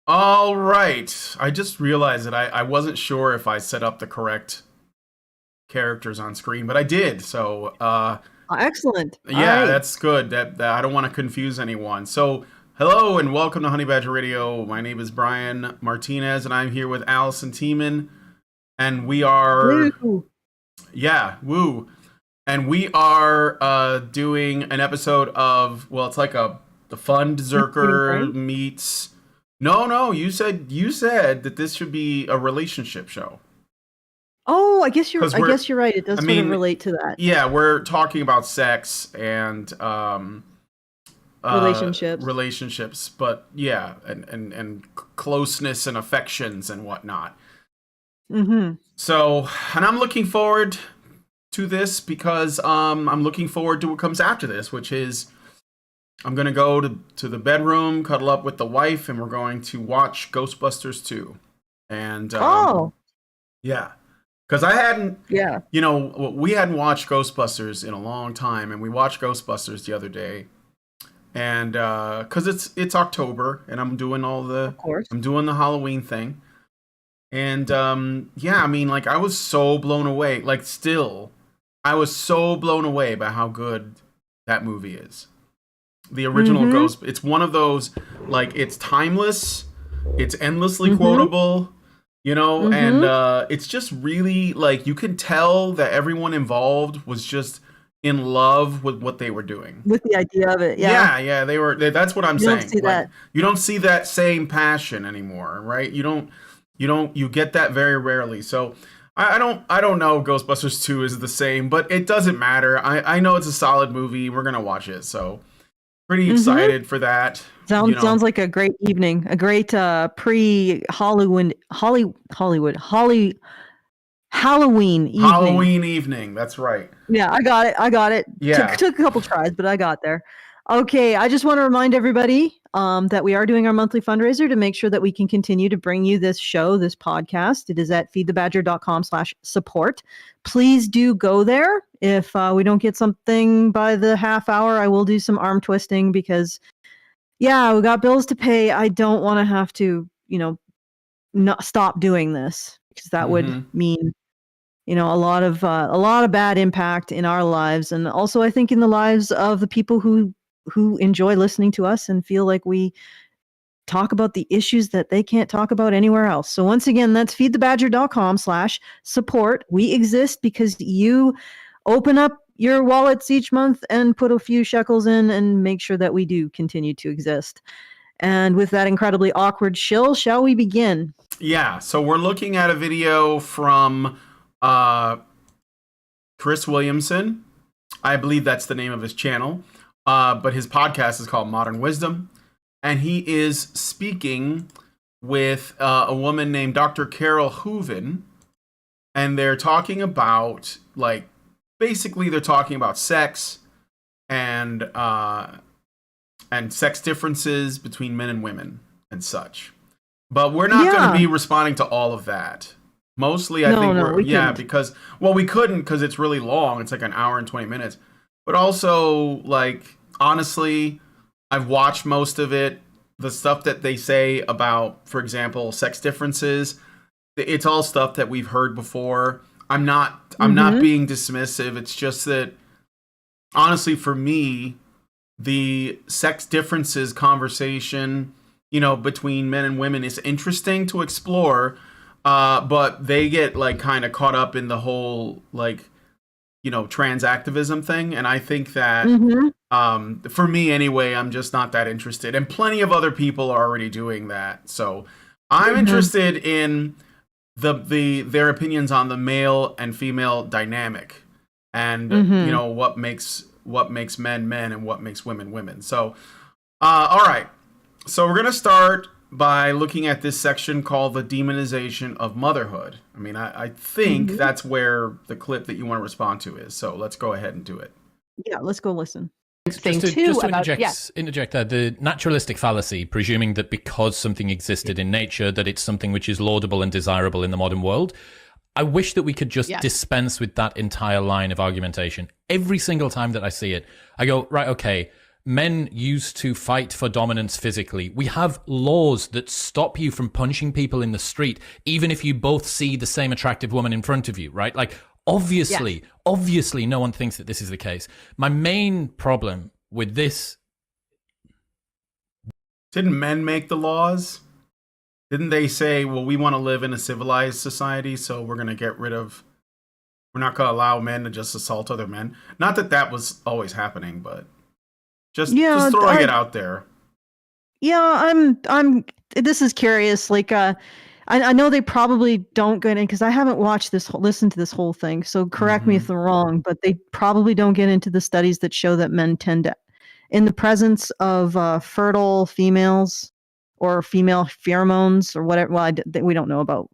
All right. I just realized that I wasn't sure if I set up the correct characters on screen, but I did. So, Excellent. All yeah, right. that's good. That I don't want to confuse anyone. So, hello and welcome to Honey Badger Radio. My name is Brian Martinez, and I'm here with Allison Tiemann, and we are, Woo. yeah, woo, and we are doing an episode of, well, it's like the Repeating Fundzerker Frank? meets. No, you said that this should be a relationship show. Oh, I guess you're. Because I guess you're right. It does I sort of mean, relate to that yeah, we're talking about sex and relationships. relationships, but yeah, and closeness and affections and whatnot. Mm-hmm. So, and I'm looking forward to this because I'm looking forward to what comes after this, which is I'm gonna go to the bedroom, cuddle up with the wife, and we're going to watch Ghostbusters 2. And Oh, yeah, because I hadn't, yeah. we hadn't watched Ghostbusters in a long time, and we watched Ghostbusters the other day, and because it's October, and Of course. I'm doing the Halloween thing, and yeah, I mean, like I was so blown away, like still, I was so blown away by how good that movie is. The original Mm-hmm. Ghost, it's one of those, like it's timeless, it's endlessly Mm-hmm. quotable, and Mm-hmm. it's just really like you can tell that everyone involved was just in love with what they were doing. With the idea of it, yeah. Yeah, that's what I'm You don't saying. see Like that. you don't see that same passion anymore, right? You get that very rarely. So I don't know if Ghostbusters 2 is the same, but it doesn't matter. I know it's a solid movie. We're gonna watch it, so pretty Mm-hmm. excited for that. Sounds like a great evening. A great Halloween evening. Halloween evening. That's right. Yeah, I got it. I got it. Took Yeah. took a couple tries, but I got there. Okay, I just want to remind everybody that we are doing our monthly fundraiser to make sure that we can continue to bring you this show, this podcast. It is at feedthebadger.com/support. Please do go there. If we don't get something by the half hour, I will do some arm twisting because, yeah, we got bills to pay. I don't want to have to, not stop doing this because that would Hmm. mean a lot of bad impact in our lives, and also I think in the lives of the people who enjoy listening to us and feel like we talk about the issues that they can't talk about anywhere else. So once again, that's feedthebadger.com/support. We exist because you open up your wallets each month and put a few shekels in and make sure that we do continue to exist. And with that incredibly awkward shill, shall we begin? Yeah. So we're looking at a video from uh, Chris Williamson. I believe that's the name of his channel. But his podcast is called Modern Wisdom. And he is speaking with a woman named Dr. Carole Hooven. And they're talking about, like, basically they're talking about sex and sex differences between men and women and such. But we're not going to Yeah. be responding to all of that. Mostly, I No, think no, we're, we yeah, couldn't. because, well, we couldn't because it's really long. It's like an hour and 20 minutes. But also, like, honestly, I've watched most of it. The stuff that they say about, for example, sex differences, it's all stuff that we've heard before. I'm not Mhm. being dismissive. It's just that, honestly, for me, the sex differences conversation, between men and women is interesting to explore. But they get like kind of caught up in the whole like, trans activism thing. And I think that, Mhm. for me anyway, I'm just not that interested. And plenty of other people are already doing that. So I'm Mhm. interested in their opinions on the male and female dynamic and, Mhm. what makes men men and what makes women women. So, all right. So we're going to start by looking at this section called the demonization of motherhood. I mean, I think Mhm. that's where the clip that you want to respond to is. So let's go ahead and do it. Yeah, let's go listen. Thing just to about interject there, the naturalistic fallacy, presuming that because something existed in nature, that it's something which is laudable and desirable in the modern world. I wish that we could just dispense with that entire line of argumentation. Every single time that I see it, I go, right, okay, men used to fight for dominance physically. We have laws that stop you from punching people in the street, even if you both see the same attractive woman in front of you, right? Like, obviously no one thinks that this is the case. My main problem with this... Didn't men make the laws? Didn't they say, well, we want to live in a civilized society, so we're going to get rid of... We're not going to allow men to just assault other men. Not that that was always happening, but just throwing it out there. Yeah, I'm. This is curious. Like, I know they probably don't get in because I haven't listened to this whole thing. So correct me if I'm wrong, but they probably don't get into the studies that show that men tend to, in the presence of fertile females or female pheromones or whatever. Well, we don't know about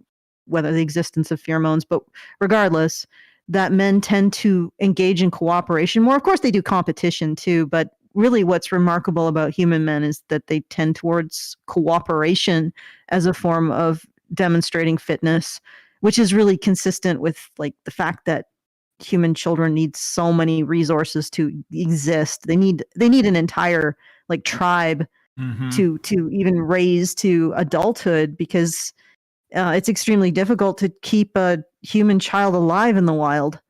whether the existence of pheromones, but regardless, that men tend to engage in cooperation more. Of course, they do competition too, but really what's remarkable about human men is that they tend towards cooperation as a form of demonstrating fitness, which is really consistent with like the fact that human children need so many resources to exist. They need an entire like tribe to even raise to adulthood, because it's extremely difficult to keep a human child alive in the wild. I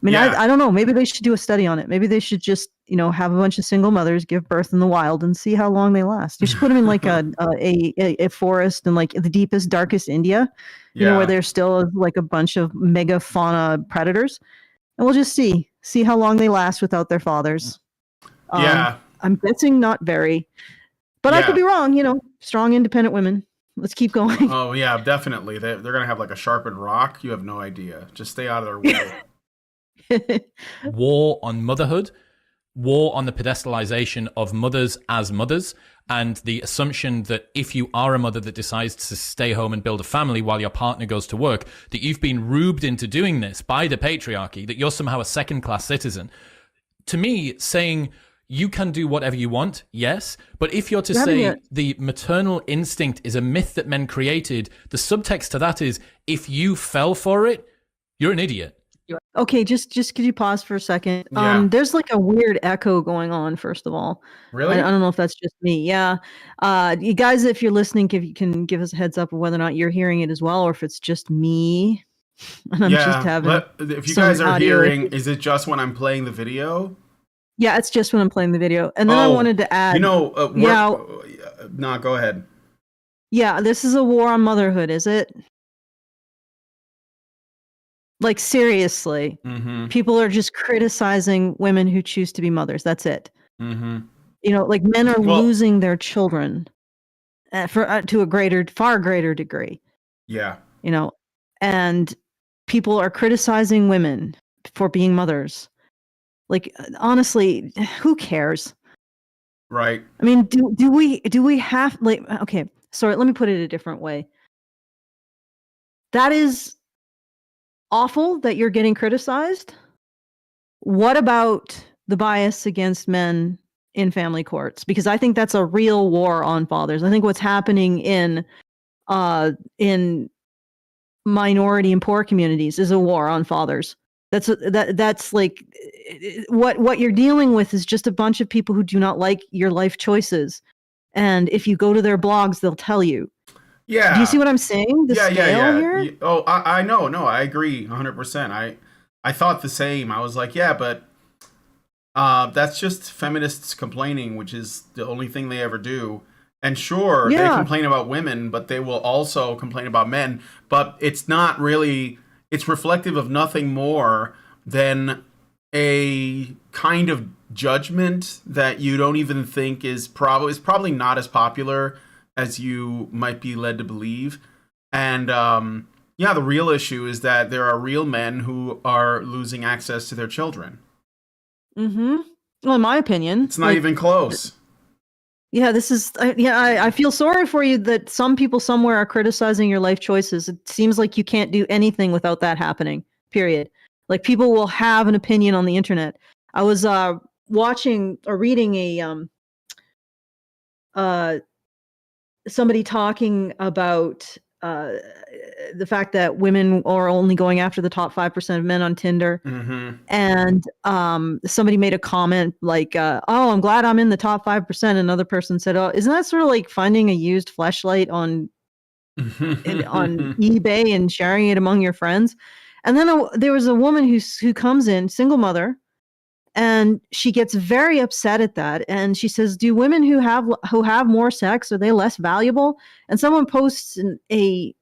mean, I don't know. Maybe they should do a study on it. Maybe they should just, have a bunch of single mothers give birth in the wild and see how long they last. You should put them in like a forest in like the deepest, darkest India, where there's still like a bunch of megafauna predators, and we'll just see how long they last without their fathers. I'm guessing not very, but I could be wrong. Strong, independent women. Let's keep going. Oh yeah, definitely. They're gonna have like a sharpened rock. You have no idea. Just stay out of their way. War on motherhood, war on the pedestalization of mothers as mothers, and the assumption that if you are a mother that decides to stay home and build a family while your partner goes to work, that you've been rubed into doing this by the patriarchy, that you're somehow a second-class citizen. To me, saying you can do whatever you want, yes, but if you're to say the maternal instinct is a myth that men created, the subtext to that is if you fell for it, you're an idiot. Okay, just could you pause for a second? There's like a weird echo going on, first of all. Really? I don't know if that's just me. Yeah. You guys, if you're listening, you can give us a heads up of whether or not you're hearing it as well, or if it's just me. And I'm just having if you guys are hearing, is it just when I'm playing the video? Yeah, it's just when I'm playing the video. And then I wanted to add... no, go ahead. Yeah, this is a war on motherhood, is it? Like, seriously. People are just criticizing women who choose to be mothers. That's it. Like men are losing their children to a far greater degree. Yeah. And people are criticizing women for being mothers. Like, honestly, who cares? Right. I mean, do we have, like, okay, sorry, let me put it a different way. That is awful that you're getting criticized. What about the bias against men in family courts? Because I think that's a real war on fathers. I think what's happening in minority and poor communities is a war on fathers. That's like what you're dealing with is just a bunch of people who do not like your life choices, and if you go to their blogs, they'll tell you. Yeah. Do you see what I'm saying? The scale here? Oh, I know. No, I agree 100%. I thought the same. I was like, yeah, but that's just feminists complaining, which is the only thing they ever do. And sure, they complain about women, but they will also complain about men. But it's not really... It's reflective of nothing more than a kind of judgment that you don't even think is probably not as popular as you might be led to believe. And the real issue is that there are real men who are losing access to their children. Well, in my opinion, it's not even close. Yeah, this is, I feel sorry for you that some people somewhere are criticizing your life choices. It seems like you can't do anything without that happening, period. Like, people will have an opinion on the internet. I was watching or reading somebody talking about the fact that women are only going after the top 5% of men on Tinder. Mm-hmm. And somebody made a comment like, oh, I'm glad I'm in the top 5%. Another person said, oh, isn't that sort of like finding a used fleshlight on eBay and sharing it among your friends? And then there was a woman who comes in, single mother, and she gets very upset at that. And she says, do women who have more sex, are they less valuable? And someone posts a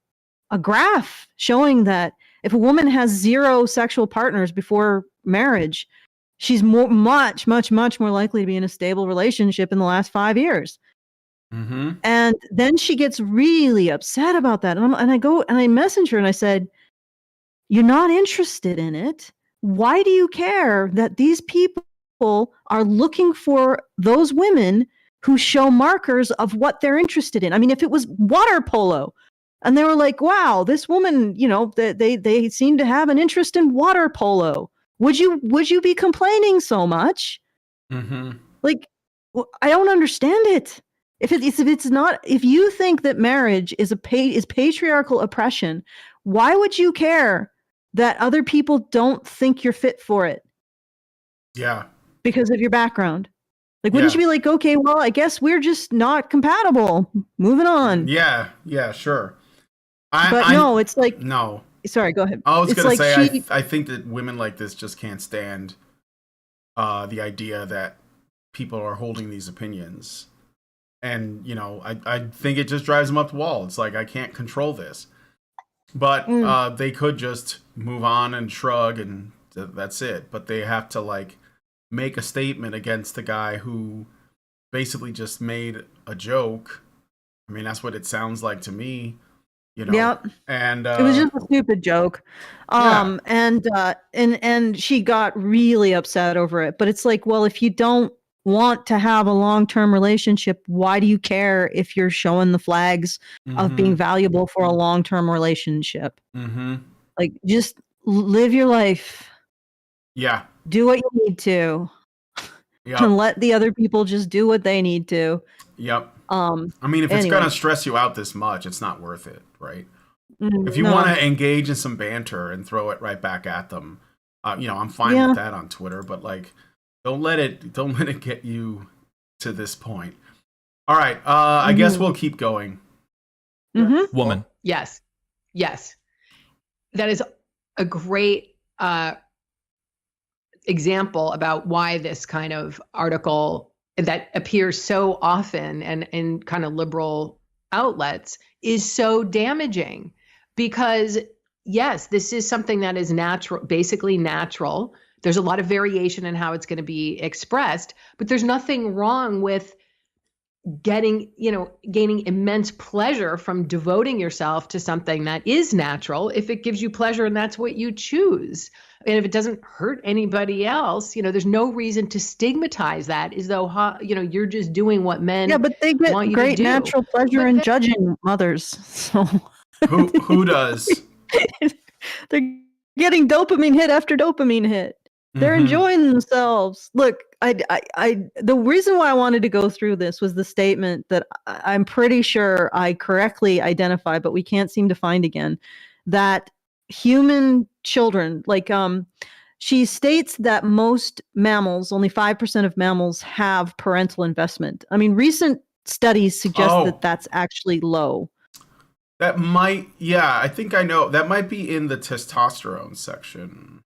graph showing that if a woman has 0 sexual partners before marriage, she's much more likely to be in a stable relationship in the last 5 years. Mm-hmm. And then she gets really upset about that. And I messaged her and I said, you're not interested in it. Why do you care that these people are looking for those women who show markers of what they're interested in? I mean, if it was water polo and they were like, wow, this woman, they seem to have an interest in water polo, would you be complaining so much? Mm-hmm. Like, I don't understand it. If you think that marriage is patriarchal oppression, why would you care that other people don't think you're fit for it? Yeah. Because of your background. Like, wouldn't you be like, okay, well, I guess we're just not compatible. Moving on. Yeah, sure. No, it's like, no. Sorry, go ahead. I was going to say, I think that women like this just can't stand the idea that people are holding these opinions. And, I think it just drives them up the wall. It's like, I can't control this. But they could just move on and shrug and that's it. But they have to, like, make a statement against the guy who basically just made a joke. I mean, that's what it sounds like to me. Yep. And it was just a stupid joke. And she got really upset over it. But it's like, well, if you don't want to have a long-term relationship, why do you care if you're showing the flags of being valuable for a long-term relationship? Mm-hmm. Like, just live your life. Yeah. Do what you need to. Yep. And let the other people just do what they need to. Yep. I mean, if it's gonna stress you out this much, it's not worth it, right? If you want to engage in some banter and throw it right back at them, I'm fine with that on Twitter. But like, don't let it get you to this point. All right, I guess we'll keep going. Mm-hmm. Woman. Yes. That is a great example about why this kind of article that appears so often and in kind of liberal outlets is so damaging. Because yes, this is something that is natural, basically natural. There's a lot of variation in how it's going to be expressed, but there's nothing wrong with gaining immense pleasure from devoting yourself to something that is natural if it gives you pleasure and that's what you choose. And if it doesn't hurt anybody else, there's no reason to stigmatize that as though, you're just doing what men want you to do. Yeah, but they get great natural pleasure in judging mothers. So who does? They're getting dopamine hit after dopamine hit. They're enjoying themselves. Look, the reason why I wanted to go through this was the statement that I'm pretty sure I correctly identified, but we can't seem to find again, that human children, like she states that most mammals, only 5% of mammals have parental investment. I mean, recent studies suggest that that's actually low. That might, I think I know. That might be in the testosterone section.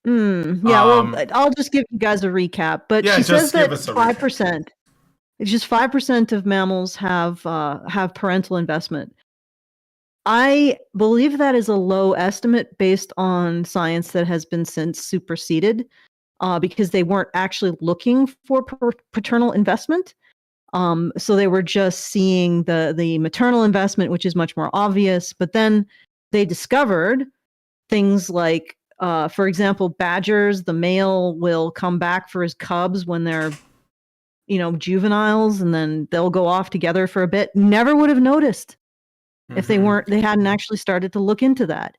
Well, I'll just give you guys a recap. But she says that 5%. It's just 5% of mammals have parental investment. I believe that is a low estimate based on science that has been since superseded, because they weren't actually looking for paternal investment. So they were just seeing the maternal investment, which is much more obvious. But then they discovered things like, for example, badgers, the male will come back for his cubs when they're, juveniles, and then they'll go off together for a bit. Never would have noticed if they hadn't actually started to look into that.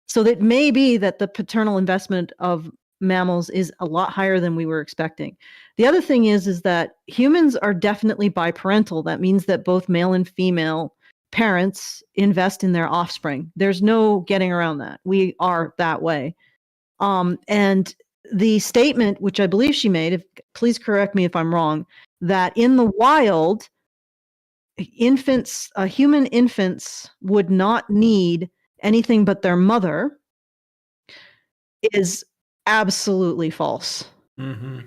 So that may be that the paternal investment of mammals is a lot higher than we were expecting. The other thing is that humans are definitely biparental. That means that both male and female parents invest in their offspring. There's no getting around that. We are that way. And the statement, which I believe she made, please correct me if I'm wrong, that in the wild, human infants would not need anything but their mother, is absolutely false. Mm-hmm.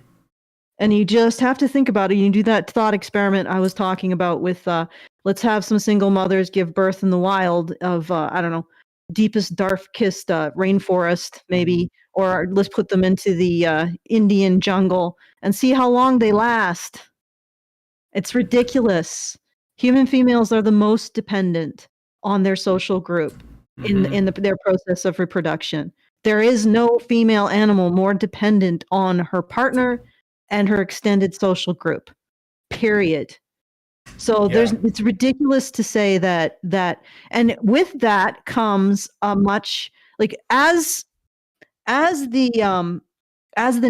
And you just have to think about it. You do that thought experiment I was talking about with, let's have some single mothers give birth in the wild of, I don't know, deepest, darkest rainforest, maybe, or let's put them into the Indian jungle and see how long they last. It's ridiculous. Human females are the most dependent on their social group in their process of reproduction. There is no female animal more dependent on her partner and her extended social group, period. So it's ridiculous to say that, and with that comes a much, like, as the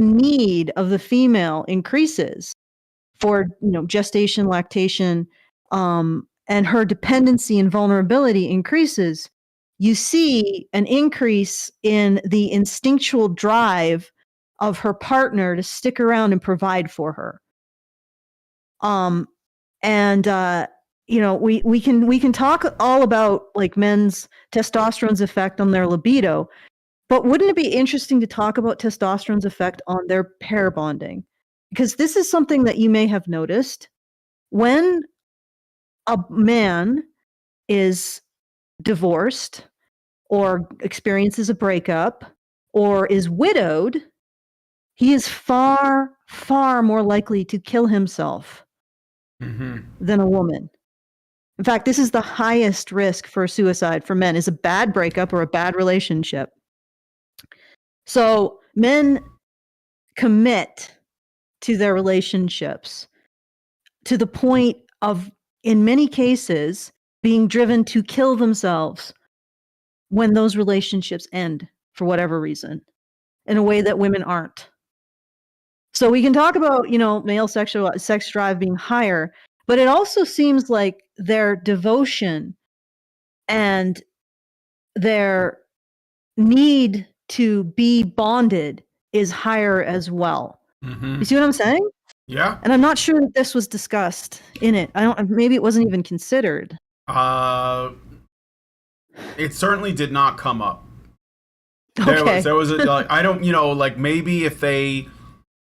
need of the female increases for, gestation, lactation, and her dependency and vulnerability increases, you see an increase in the instinctual drive of her partner to stick around and provide for her. We can talk all about like men's testosterone's effect on their libido, but wouldn't it be interesting to talk about testosterone's effect on their pair bonding? Because this is something that you may have noticed. When a man is divorced or experiences a breakup or is widowed, he is far, far more likely to kill himself than a woman. In fact, this is the highest risk for suicide for men, is a bad breakup or a bad relationship. So men commit to their relationships to the point of, in many cases, being driven to kill themselves when those relationships end for whatever reason, in a way that women aren't. So we can talk about, male sex drive being higher, but it also seems like their devotion and their need to be bonded is higher as well. You see what I'm saying? Yeah. And I'm not sure that this was discussed in it. Maybe it wasn't even considered. It certainly did not come up. Okay. There was I don't, maybe if they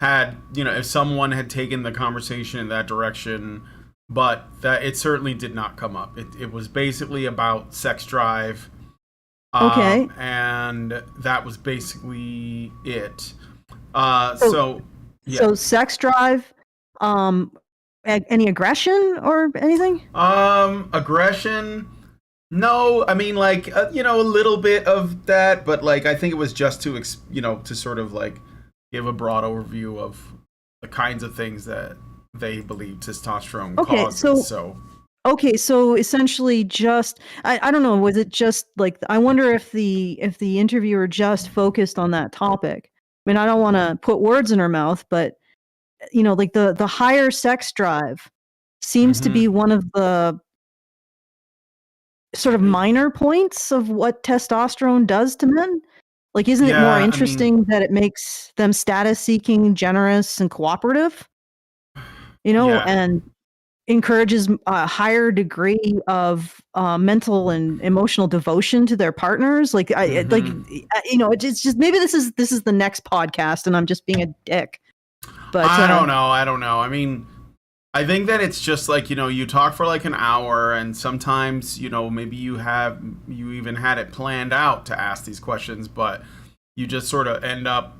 had, if someone had taken the conversation in that direction, but that it certainly did not come up. It was basically about sex drive. Okay. And that was basically it. So sex drive, any aggression or anything? Aggression. No, I mean, a little bit of that, but I think it was just to, to sort of give a broad overview of the kinds of things that they believe testosterone causes. Okay, so essentially just, I don't know, was it just I wonder if the interviewer just focused on that topic. I mean, I don't want to put words in her mouth, but the higher sex drive seems to be one of the sort of minor points of what testosterone does to men. Isn't it more interesting that it makes them status seeking, generous, and cooperative? And encourages a higher degree of mental and emotional devotion to their partners. It's just, maybe this is the next podcast and I'm just being a dick. But I don't know. I mean, I think that it's just you talk for an hour, and sometimes, maybe you even had it planned out to ask these questions, but you just sort of end up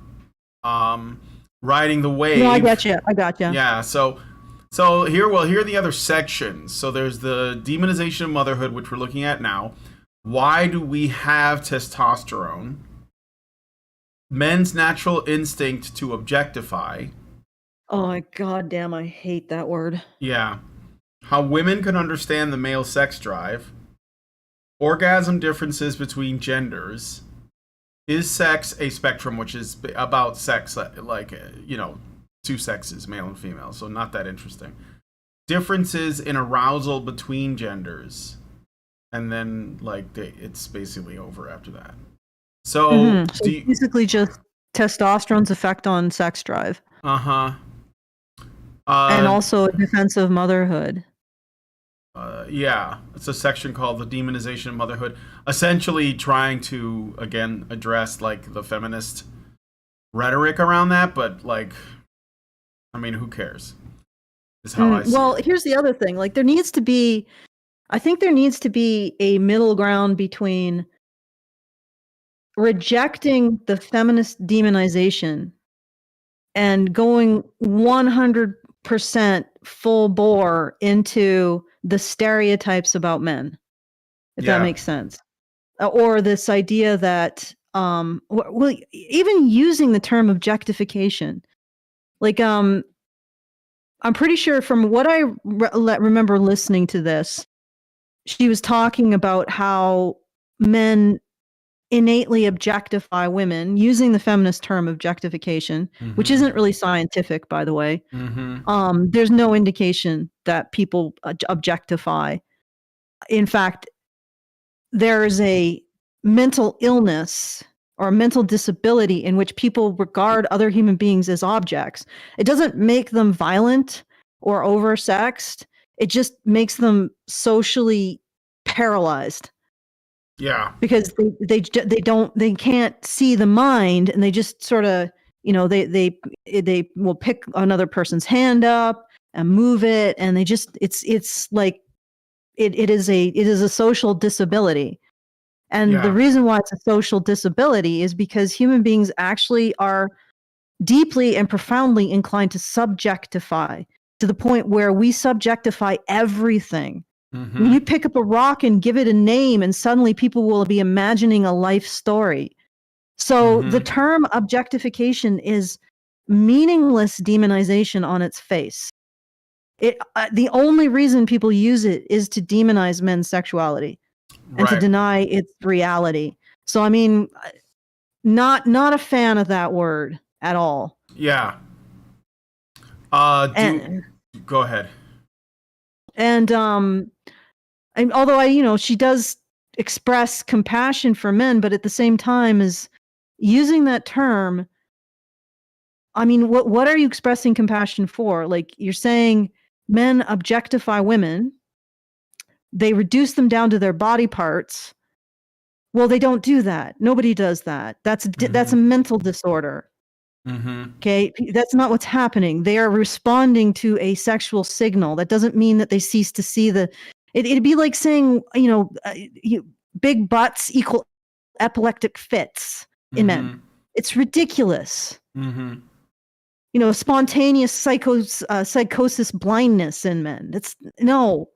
riding the wave. No, I got you. Yeah. So here are the other sections. So there's the demonization of motherhood, which we're looking at now. Why do we have testosterone? Men's natural instinct to objectify. Oh my goddamn, I hate that word. Yeah. How women can understand the male sex drive. Orgasm differences between genders. Is sex a spectrum, which is about sex, two sexes, male and female, so not that interesting. Differences in arousal between genders. and then like it's basically over after that. So, So basically just testosterone's effect on sex drive. and also a defense of motherhood. Yeah, it's a section called the demonization of motherhood, essentially trying to again address like the feminist rhetoric around that, but like, I mean, who cares? Is how I see Well, it. here's the other thing. Like I think there needs to be a middle ground between rejecting the feminist demonization and going 100% full bore into the stereotypes about men, if that makes sense. Or this idea that, well, even using the term objectification, like, I'm pretty sure from what I remember listening to this, she was talking about how men innately objectify women using the feminist term objectification, which isn't really scientific, by the way. There's no indication that people objectify. In fact, there is a mental illness or a mental disability in which people regard other human beings as objects. It doesn't make them violent or oversexed. It just makes them socially paralyzed. Yeah. Because they can't see the mind, and they just sort of, they will pick another person's hand up and move it, and they just it's like it is a social disability. And the reason why it's a social disability is because human beings actually are deeply and profoundly inclined to subjectify, to the point where we subjectify everything. When you pick up a rock and give it a name, and suddenly people will be imagining a life story. So the term objectification is meaningless demonization on its face. The only reason people use it is to demonize men's sexuality and to deny its reality. So I mean, not a fan of that word at all. Yeah. Go ahead. And although she does express compassion for men, but at the same time is using that term. I mean, what are you expressing compassion for? Like, you're saying men objectify women. They reduce them down to their body parts. Well, they don't do that. Nobody does that. That's a mental disorder. Okay, that's not what's happening. They are responding to a sexual signal. That doesn't mean that they cease to see the. It'd be like saying, big butts equal epileptic fits in men. It's ridiculous. Spontaneous psychosis blindness in men. It's no.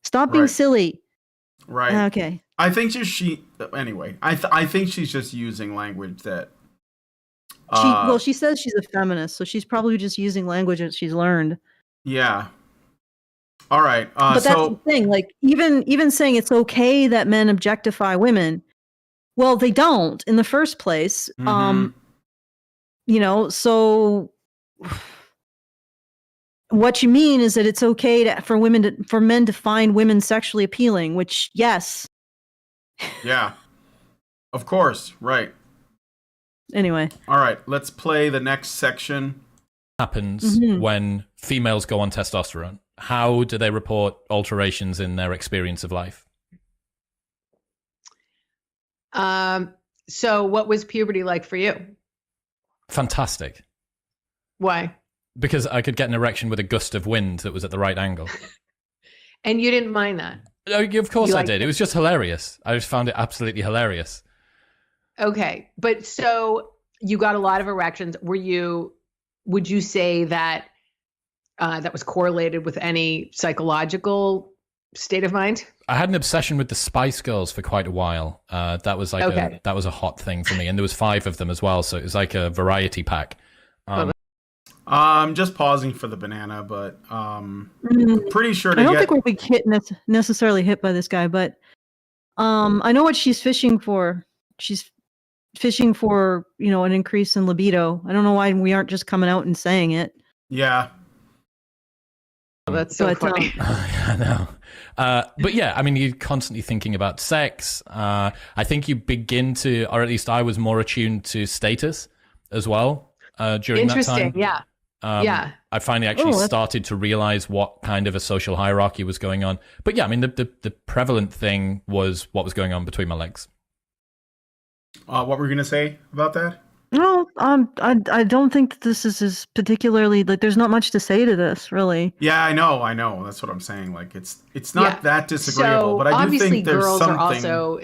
Stop being silly. Right. Okay. I think anyway, I think she's just using language that. She says she's a feminist, so she's probably just using language that she's learned. Yeah. All right. But that's the thing. Like, even saying it's okay that men objectify women, well, they don't in the first place. So what you mean is that it's okay for men to find women sexually appealing, which, yes. Yeah. Of course. Right. Anyway. All right. Let's play the next section. Happens when females go on testosterone. How do they report alterations in their experience of life? So what was puberty like for you? Fantastic. Why? Because I could get an erection with a gust of wind that was at the right angle. And you didn't mind that? Of course I did. It was just hilarious. I just found it absolutely hilarious. Okay. But so you got a lot of erections. Would you say that that was correlated with any psychological state of mind? I had an obsession with the Spice Girls for quite a while. That was like that was a hot thing for me. And there was 5 of them as well. So it was like a variety pack. I'm just pausing for the banana, but pretty sure I don't think we'll be necessarily hit by this guy, but I know what she's fishing for. She's fishing for, an increase in libido. I don't know why we aren't just coming out and saying it. Yeah. That's so funny. I know. But yeah, I mean, you're constantly thinking about sex. I think you begin to, or at least I was more attuned to status as well during that time. Interesting. Yeah. Yeah. I finally actually started to realize what kind of a social hierarchy was going on. But yeah, I mean, the prevalent thing was what was going on between my legs. What were you going to say about that? No, I don't think that this is particularly like. There's not much to say to this, really. Yeah, I know. That's what I'm saying. Like, it's not that disagreeable, so but I do obviously think there's girls something. are also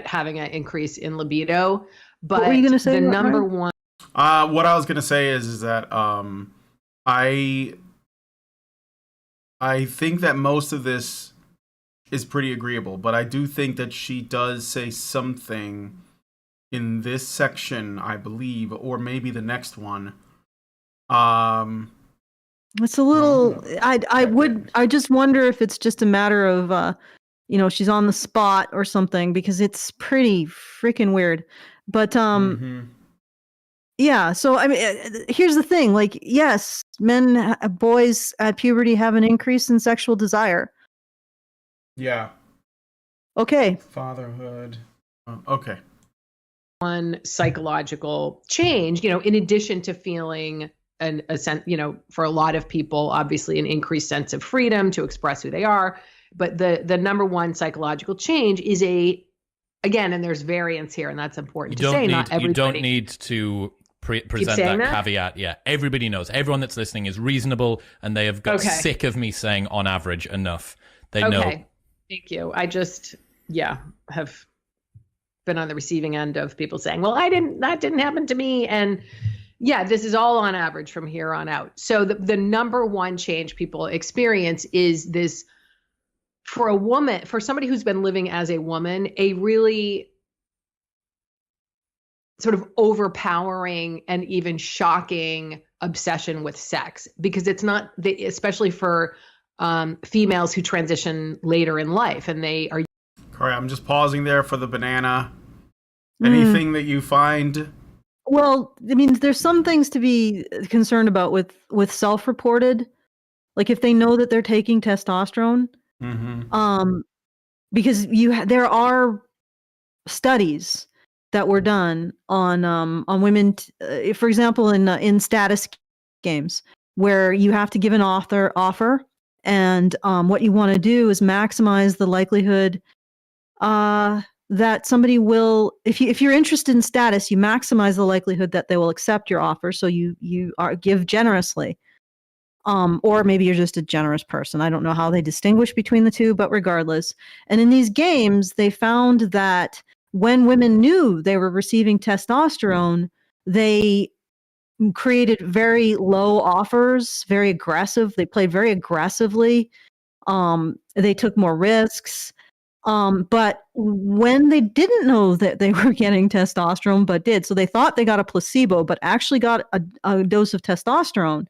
having an increase in libido. But what were you going to say? The number one. What I was going to say is that I think that most of this is pretty agreeable, but I do think that she does say something in this section, I believe, or maybe the next one. It's a little. I just wonder if it's just a matter of, she's on the spot or something, because it's pretty freaking weird. But yeah. So I mean, here's the thing. Like, yes, boys at puberty have an increase in sexual desire. Yeah. Okay. Fatherhood. Okay. One psychological change, in addition to feeling a sense, for a lot of people, obviously an increased sense of freedom to express who they are. But the number one psychological change is again, and there's variance here, and that's important to say. Not everybody. You don't need to present that caveat. Yeah, everybody knows. Everyone that's listening is reasonable, and they have got sick of me saying on average enough. They know. Thank you. I just, have been on the receiving end of people saying, well, that didn't happen to me. And this is all on average from here on out. So the number one change people experience is this, for a woman, for somebody who's been living as a woman, a really sort of overpowering and even shocking obsession with sex, because it's not, especially for females who transition later in life, and they are. All right, I'm just pausing there for the banana. Anything that you find? Well, I mean, there's some things to be concerned about with self-reported, like if they know that they're taking testosterone, because there are studies that were done on women, for example, in status games, where you have to give an offer, and what you want to do is maximize the likelihood that somebody will, if you're interested in status, you maximize the likelihood that they will accept your offer. So you give generously, or maybe you're just a generous person. I don't know how they distinguish between the two, but regardless. And in these games, they found that when women knew they were receiving testosterone, they created very low offers, very aggressive. They played very aggressively. They took more risks. But when they didn't know that they were getting testosterone, but did, so they thought they got a placebo, but actually got a dose of testosterone,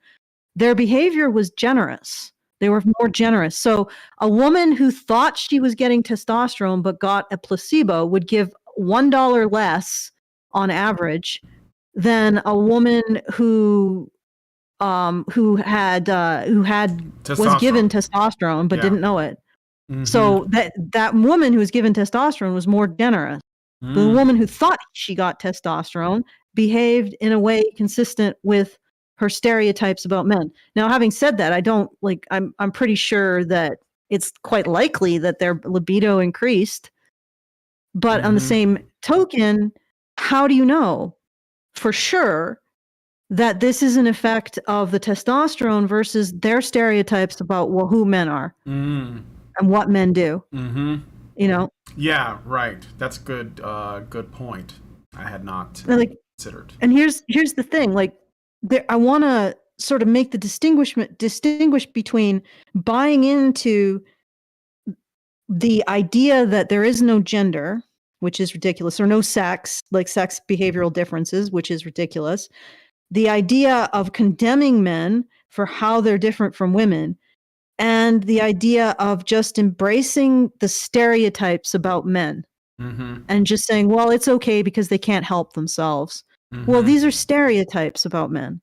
their behavior was generous. They were more generous. So a woman who thought she was getting testosterone but got a placebo would give $1 less on average than a woman who was given testosterone but didn't know it. So that woman who was given testosterone was more generous. The woman who thought she got testosterone behaved in a way consistent with her stereotypes about men. Now, having said that, I'm pretty sure that it's quite likely that their libido increased. But on the same token, how do you know for sure that this is an effect of the testosterone versus their stereotypes about who men are? And what men do, Yeah, right. That's good. Good point. I had not considered. And here's the thing. I want to sort of make the distinguish between buying into the idea that there is no gender, which is ridiculous, or no sex, like sex behavioral differences, which is ridiculous. The idea of condemning men for how they're different from women, and the idea of just embracing the stereotypes about men and just saying, well, it's okay because they can't help themselves. Well, these are stereotypes about men.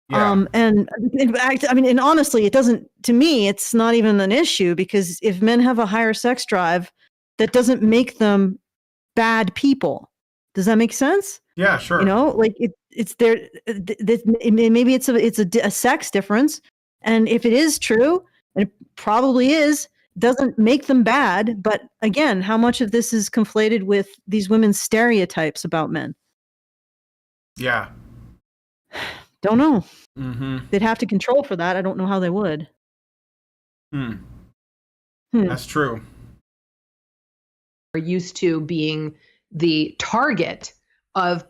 Yeah. And in fact, I mean, and honestly, it doesn't, to me, it's not even an issue, because if men have a higher sex drive, that doesn't make them bad people. Does that make sense? Yeah, sure. You know, like it's there. Maybe it's a sex difference, and if it is true, and it probably is, doesn't make them bad. But again, how much of this is conflated with these women's stereotypes about men? Yeah. Don't know. Mm-hmm. They'd have to control for that. I don't know how they would. That's true. Are used to being the target of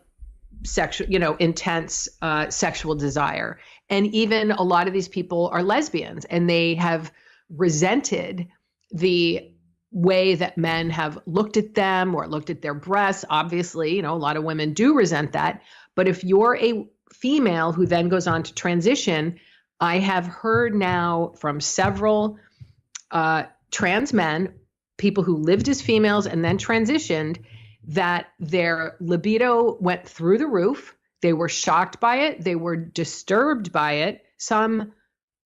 sexual, intense sexual desire. And even a lot of these people are lesbians, and they have resented the way that men have looked at them or looked at their breasts. Obviously, a lot of women do resent that. But if you're a female who then goes on to transition, I have heard now from several trans men, people who lived as females and then transitioned, that their libido went through the roof. They were shocked by it. They were disturbed by it. Some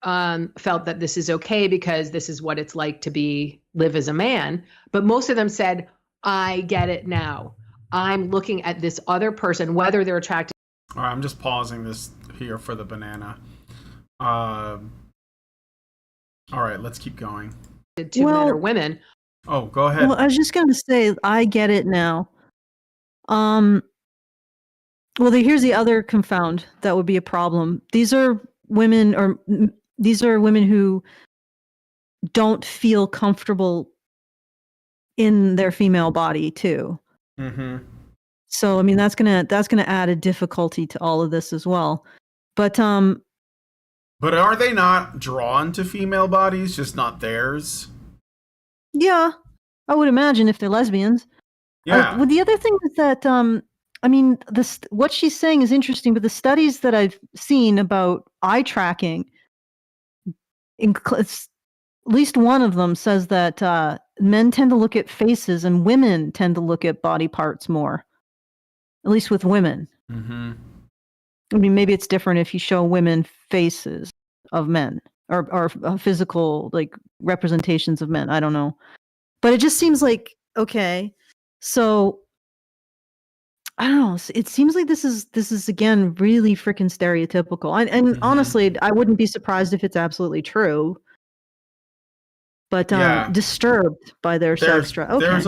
felt that this is okay because this is what it's like to live as a man. But most of them said, I get it now. I'm looking at this other person, whether they're attracted. All right, I'm just pausing this here for the banana. All right, let's keep going. To men or women. Oh, go ahead. Well, I was just going to say, I get it now. Well, here's the other confound that would be a problem. These are women who don't feel comfortable in their female body too. Mm-hmm. So, I mean, that's gonna add a difficulty to all of this as well. But are they not drawn to female bodies, just not theirs? Yeah, I would imagine if they're lesbians. Yeah. Well, the other thing is that I mean, what she's saying is interesting, but the studies that I've seen about eye tracking, at least one of them says that men tend to look at faces and women tend to look at body parts more. At least with women. Mm-hmm. I mean, maybe it's different if you show women faces of men or physical like representations of men. I don't know, but it just seems like okay. So I don't know. It seems like this is again really freaking stereotypical. And honestly, I wouldn't be surprised if it's absolutely true. But disturbed by their sex drive. Okay. There's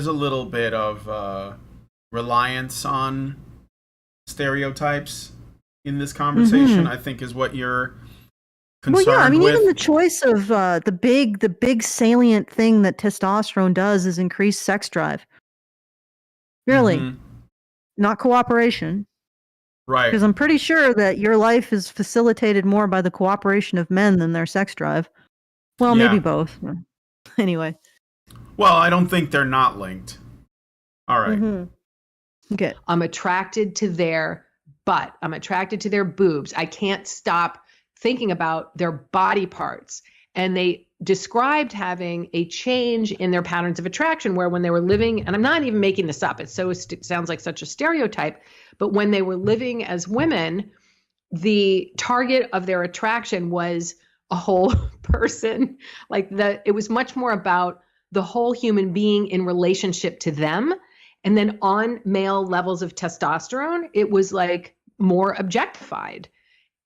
a little bit of reliance on stereotypes in this conversation. I think is what you're concerned with. Well, yeah, I mean, even the choice of the big salient thing that testosterone does is increase sex drive. Really, not cooperation. Right. Because I'm pretty sure that your life is facilitated more by the cooperation of men than their sex drive. Well, maybe both. Anyway. Well, I don't think they're not linked. All right. Okay. I'm attracted to their butt. I'm attracted to their boobs. I can't stop thinking about their body parts. And they described having a change in their patterns of attraction where when they were living, and I'm not even making this up, it sounds like such a stereotype, but when they were living as women, the target of their attraction was a whole person. It was much more about the whole human being in relationship to them. And then on male levels of testosterone, it was like more objectified.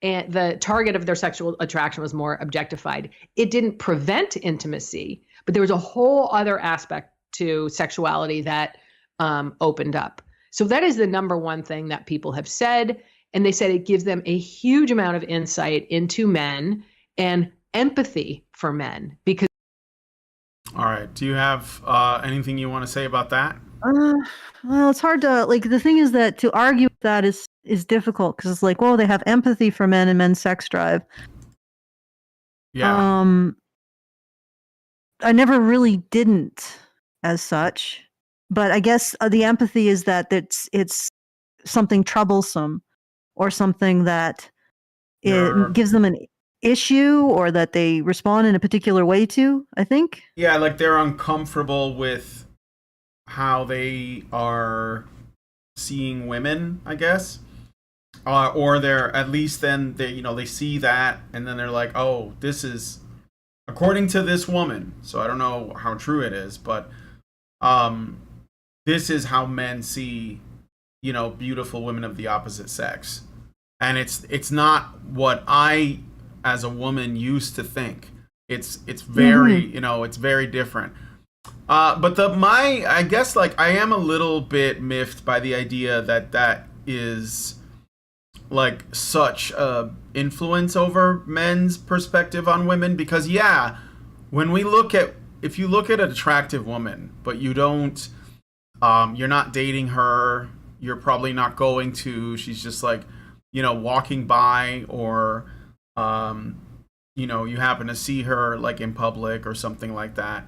And the target of their sexual attraction was more objectified. It didn't prevent intimacy, but there was a whole other aspect to sexuality that opened up. So that is the number one thing that people have said. And they said it gives them a huge amount of insight into men and empathy for men. Because. All right. Do you have anything you want to say about that? Well, it's hard to the thing is that to argue that is difficult because it's like, well, they have empathy for men and men's sex drive. Yeah. I never really didn't as such, but I guess the empathy is that it's something troublesome or something that it gives them an issue or that they respond in a particular way to, I think. Yeah, like they're uncomfortable with how they are seeing women, I guess. or they're at least then they see that and then they're like, oh, this is according to this woman. So I don't know how true it is, but this is how men see, beautiful women of the opposite sex. And it's not what I as a woman used to think. It's very, it's very different. But I guess like I am a little bit miffed by the idea that is like such a influence over men's perspective on women, because when if you look at an attractive woman but you don't you're not dating her, you're probably not going to, she's just like walking by, or you happen to see her like in public or something like that,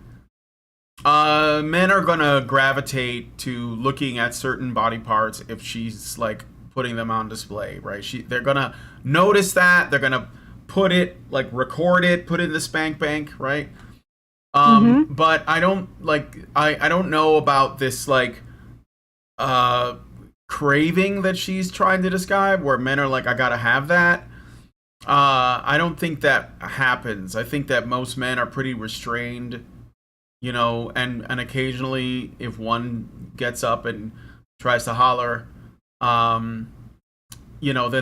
men are gonna gravitate to looking at certain body parts if she's like putting them on display, right? They're gonna notice that, they're gonna put it, like record it, put it in the spank bank, right? But I don't I don't know about this like craving that she's trying to describe, where men are like, I gotta have that. I don't think that happens. I think that most men are pretty restrained, and occasionally if one gets up and tries to holler, then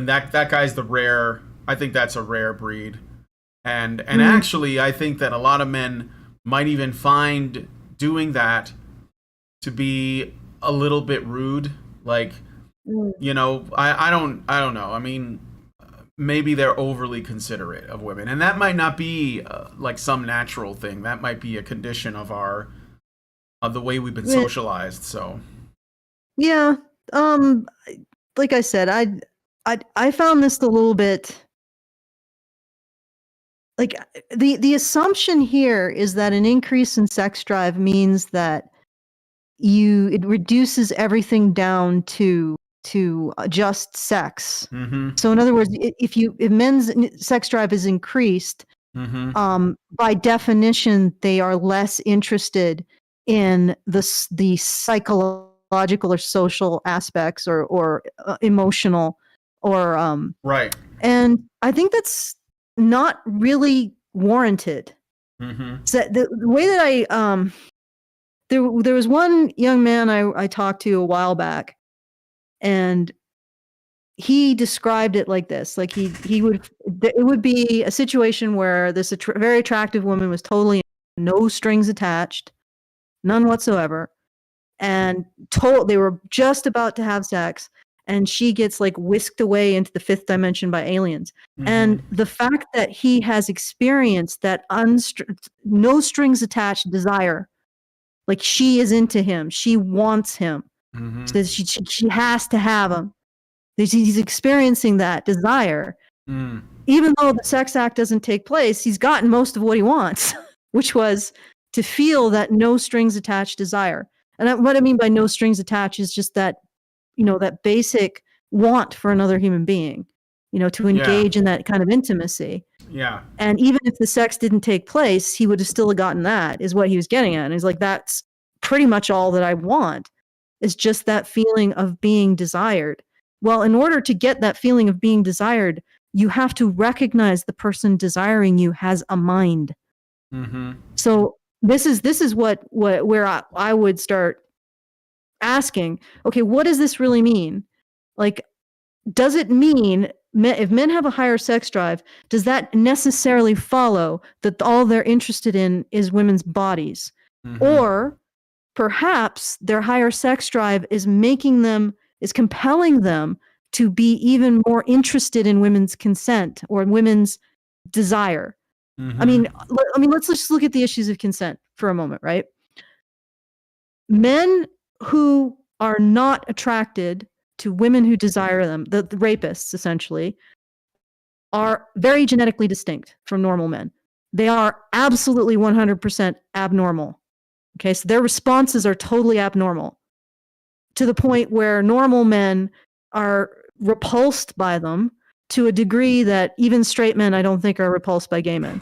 that guy's the rare. I think that's a rare breed, and actually I think that a lot of men might even find doing that to be a little bit rude. Like, I don't know. I mean, maybe they're overly considerate of women, and that might not be like some natural thing. That might be a condition of the way we've been socialized. So yeah, like I said, I found this a little bit like the assumption here is that an increase in sex drive means that it reduces everything down to just sex. So in other words, if men's sex drive is increased, by definition, they are less interested in the psychological or social aspects or emotional or right. And I think that's not really warranted. So the way that I there was one young man I talked to a while back, and he described it like this: like it would be a situation where this very attractive woman was totally no strings attached, none whatsoever, and they were just about to have sex, and she gets like whisked away into the fifth dimension by aliens. And the fact that he has experienced that no strings attached desire, like she is into him, she wants him, so she has to have him. He's experiencing that desire. Even though the sex act doesn't take place, he's gotten most of what he wants, which was to feel that no strings attached desire. And what I mean by no strings attached is just that, that basic want for another human being, to engage in that kind of intimacy. Yeah. And even if the sex didn't take place, he would have still gotten that, is what he was getting at. And he's like, that's pretty much all that I want, is just that feeling of being desired. Well, in order to get that feeling of being desired, you have to recognize the person desiring you has a mind. So this is where I would start asking, okay, what does this really mean? Like, does it mean if men have a higher sex drive, does that necessarily follow that all they're interested in is women's bodies? Or perhaps their higher sex drive is compelling them to be even more interested in women's consent or women's desire. I mean, let's just look at the issues of consent for a moment, right? Men who are not attracted to women who desire them, the rapists essentially, are very genetically distinct from normal men. They are absolutely 100% abnormal. Okay, so their responses are totally abnormal, to the point where normal men are repulsed by them to a degree that even straight men, I don't think, are repulsed by gay men.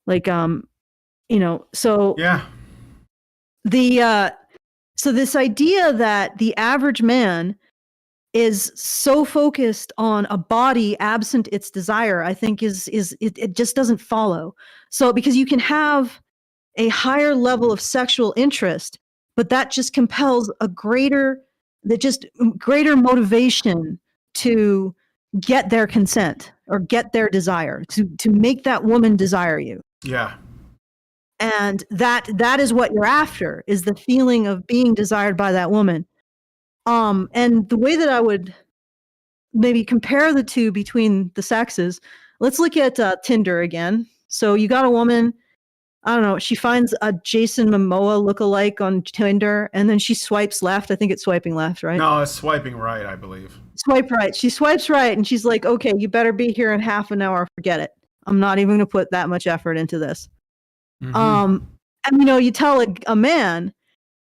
Like, so yeah. So this idea that the average man is so focused on a body absent its desire, I think it just doesn't follow. So because you can have a higher level of sexual interest, but that just compels greater motivation to get their consent or get their desire, to make that woman desire you. Yeah. And that is what you're after, is the feeling of being desired by that woman. And the way that I would maybe compare the two between the sexes, let's look at Tinder again. So you got a woman, I don't know, she finds a Jason Momoa lookalike on Tinder, and then she swipes left. I think it's swiping left, right? No, it's swiping right, I believe. Swipe right. She swipes right, and she's like, okay, you better be here in half an hour. Forget it. I'm not even going to put that much effort into this. Mm-hmm. And you tell a man,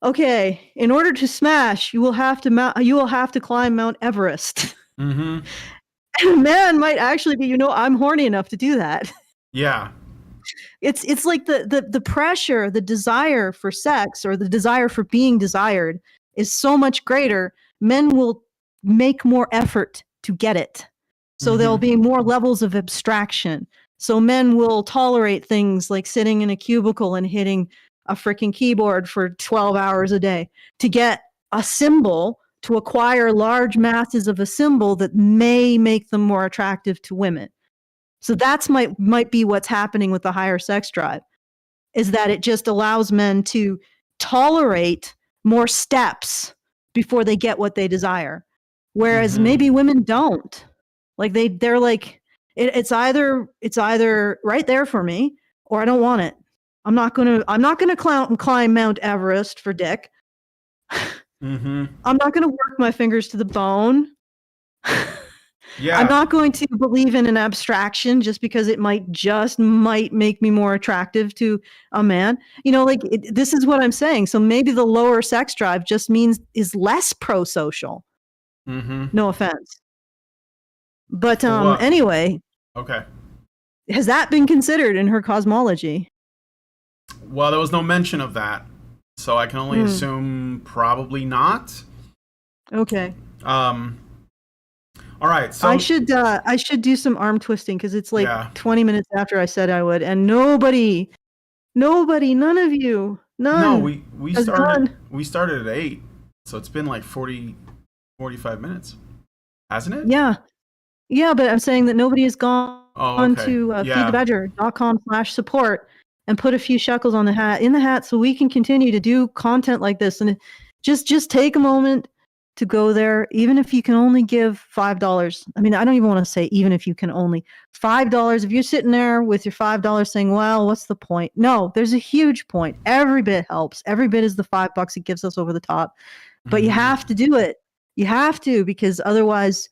okay, in order to smash, you will have to climb Mount Everest. Mm-hmm. And a man might actually be, I'm horny enough to do that. Yeah. It's like the pressure, the desire for sex, or the desire for being desired, is so much greater. Men will make more effort to get it. So there'll be more levels of abstraction. So men will tolerate things like sitting in a cubicle and hitting a freaking keyboard for 12 hours a day to get a symbol, to acquire large masses of a symbol that may make them more attractive to women. So that's might be what's happening with the higher sex drive, is that it just allows men to tolerate more steps before they get what they desire. Whereas maybe women don't. Like they're like, it's either right there for me, or I don't want it. I'm not gonna climb Mount Everest for dick. I'm not gonna work my fingers to the bone. Yeah. I'm not going to believe in an abstraction just because it might make me more attractive to a man. This is what I'm saying. So maybe the lower sex drive just is less pro-social. No offense. But anyway. Okay. Has that been considered in her cosmology? Well, there was no mention of that, so I can only assume probably not. Okay. All right. So I should do some arm twisting, because it's like 20 minutes after I said I would, and none of you, none. No, we started at 8, so it's been like 45 minutes, hasn't it? Yeah, but I'm saying that nobody has gone okay. to feedthebadger.com/support and put a few shekels in the hat, so we can continue to do content like this. And just take a moment to go there, even if you can only give $5. I mean, I don't even want to say even if you can only $5. If you're sitting there with your $5 saying, well, what's the point? No, there's a huge point. Every bit helps. Every bit is the $5 it gives us over the top. But you have to do it. You have to, because otherwise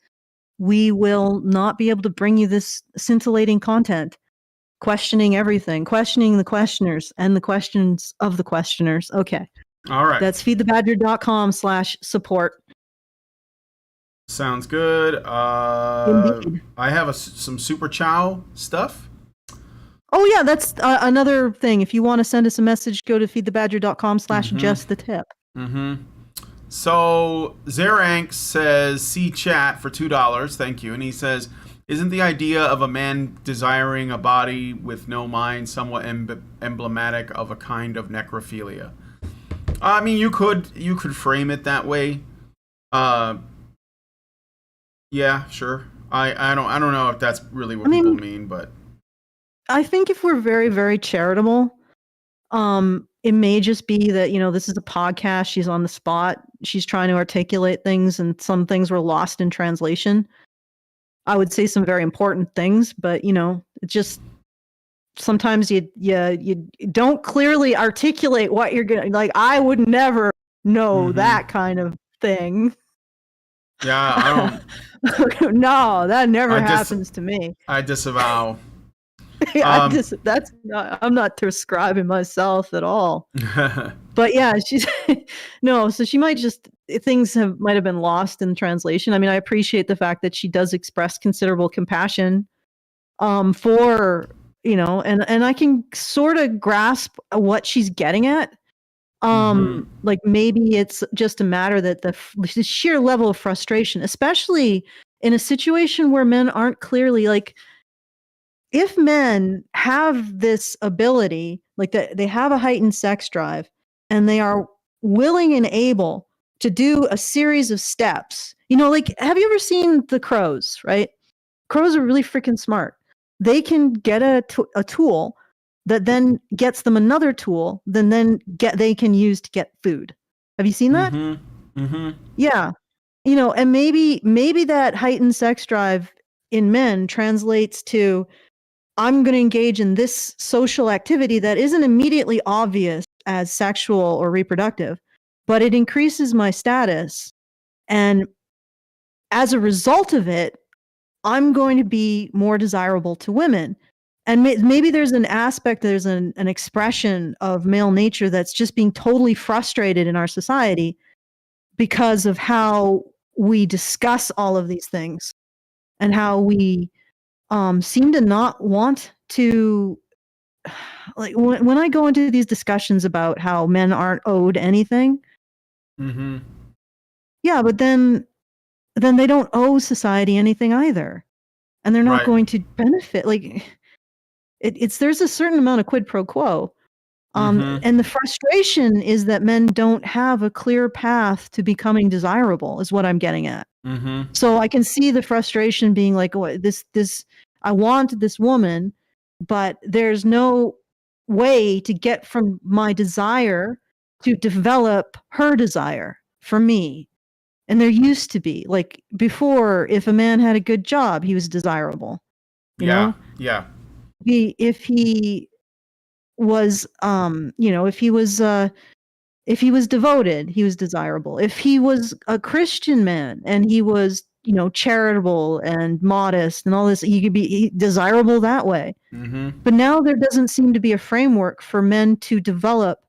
we will not be able to bring you this scintillating content, questioning everything, questioning the questioners and the questions of the questioners. Okay. All right. That's feedthebadger.com/support. Sounds good. Indeed. I have some Super Chow stuff. Oh yeah, that's another thing. If you want to send us a message, go to feedthebadger.com/justthetip. So Zerank says, see chat for $2. Thank you. And he says, isn't the idea of a man desiring a body with no mind somewhat emblematic of a kind of necrophilia? I mean, you could frame it that way. Yeah, sure. I don't know if that's really what people mean, but I think if we're very, very charitable, it may just be that, this is a podcast. She's on the spot. She's trying to articulate things, and some things were lost in translation. I would say some very important things, but it just sometimes you don't clearly articulate what you're gonna like. I would never know that kind of thing. Yeah, I don't. No, that never happens to me. I disavow. I'm not describing myself at all. But yeah, she's no, so she might just might have been lost in translation. I mean, I appreciate the fact that she does express considerable compassion for, and I can sort of grasp what she's getting at. Like maybe it's just a matter that the sheer level of frustration, especially in a situation where men aren't clearly like, if men have this ability, like they have a heightened sex drive and they are willing and able to do a series of steps, like, have you ever seen the crows, right? Crows are really freaking smart. They can get a tool that then gets them another tool, then they can use to get food. Have you seen that? Yeah. And maybe that heightened sex drive in men translates to, I'm going to engage in this social activity that isn't immediately obvious as sexual or reproductive, but it increases my status. And as a result of it, I'm going to be more desirable to women. And maybe there's an aspect, there's an expression of male nature that's just being totally frustrated in our society because of how we discuss all of these things and how we seem to not want to, like, when I go into these discussions about how men aren't owed anything. Yeah, but then they don't owe society anything either. And they're not going to benefit. Like, there's a certain amount of quid pro quo. And the frustration is that men don't have a clear path to becoming desirable, is what I'm getting at. So I can see the frustration being like, oh, I want this woman, but there's no way to get from my desire to develop her desire for me. And there used to be, like, before, if a man had a good job, he was desirable. You know? Yeah. If he was, if he was devoted, he was desirable. If he was a Christian man and he was, charitable and modest and all this, he could be desirable that way. But now there doesn't seem to be a framework for men to develop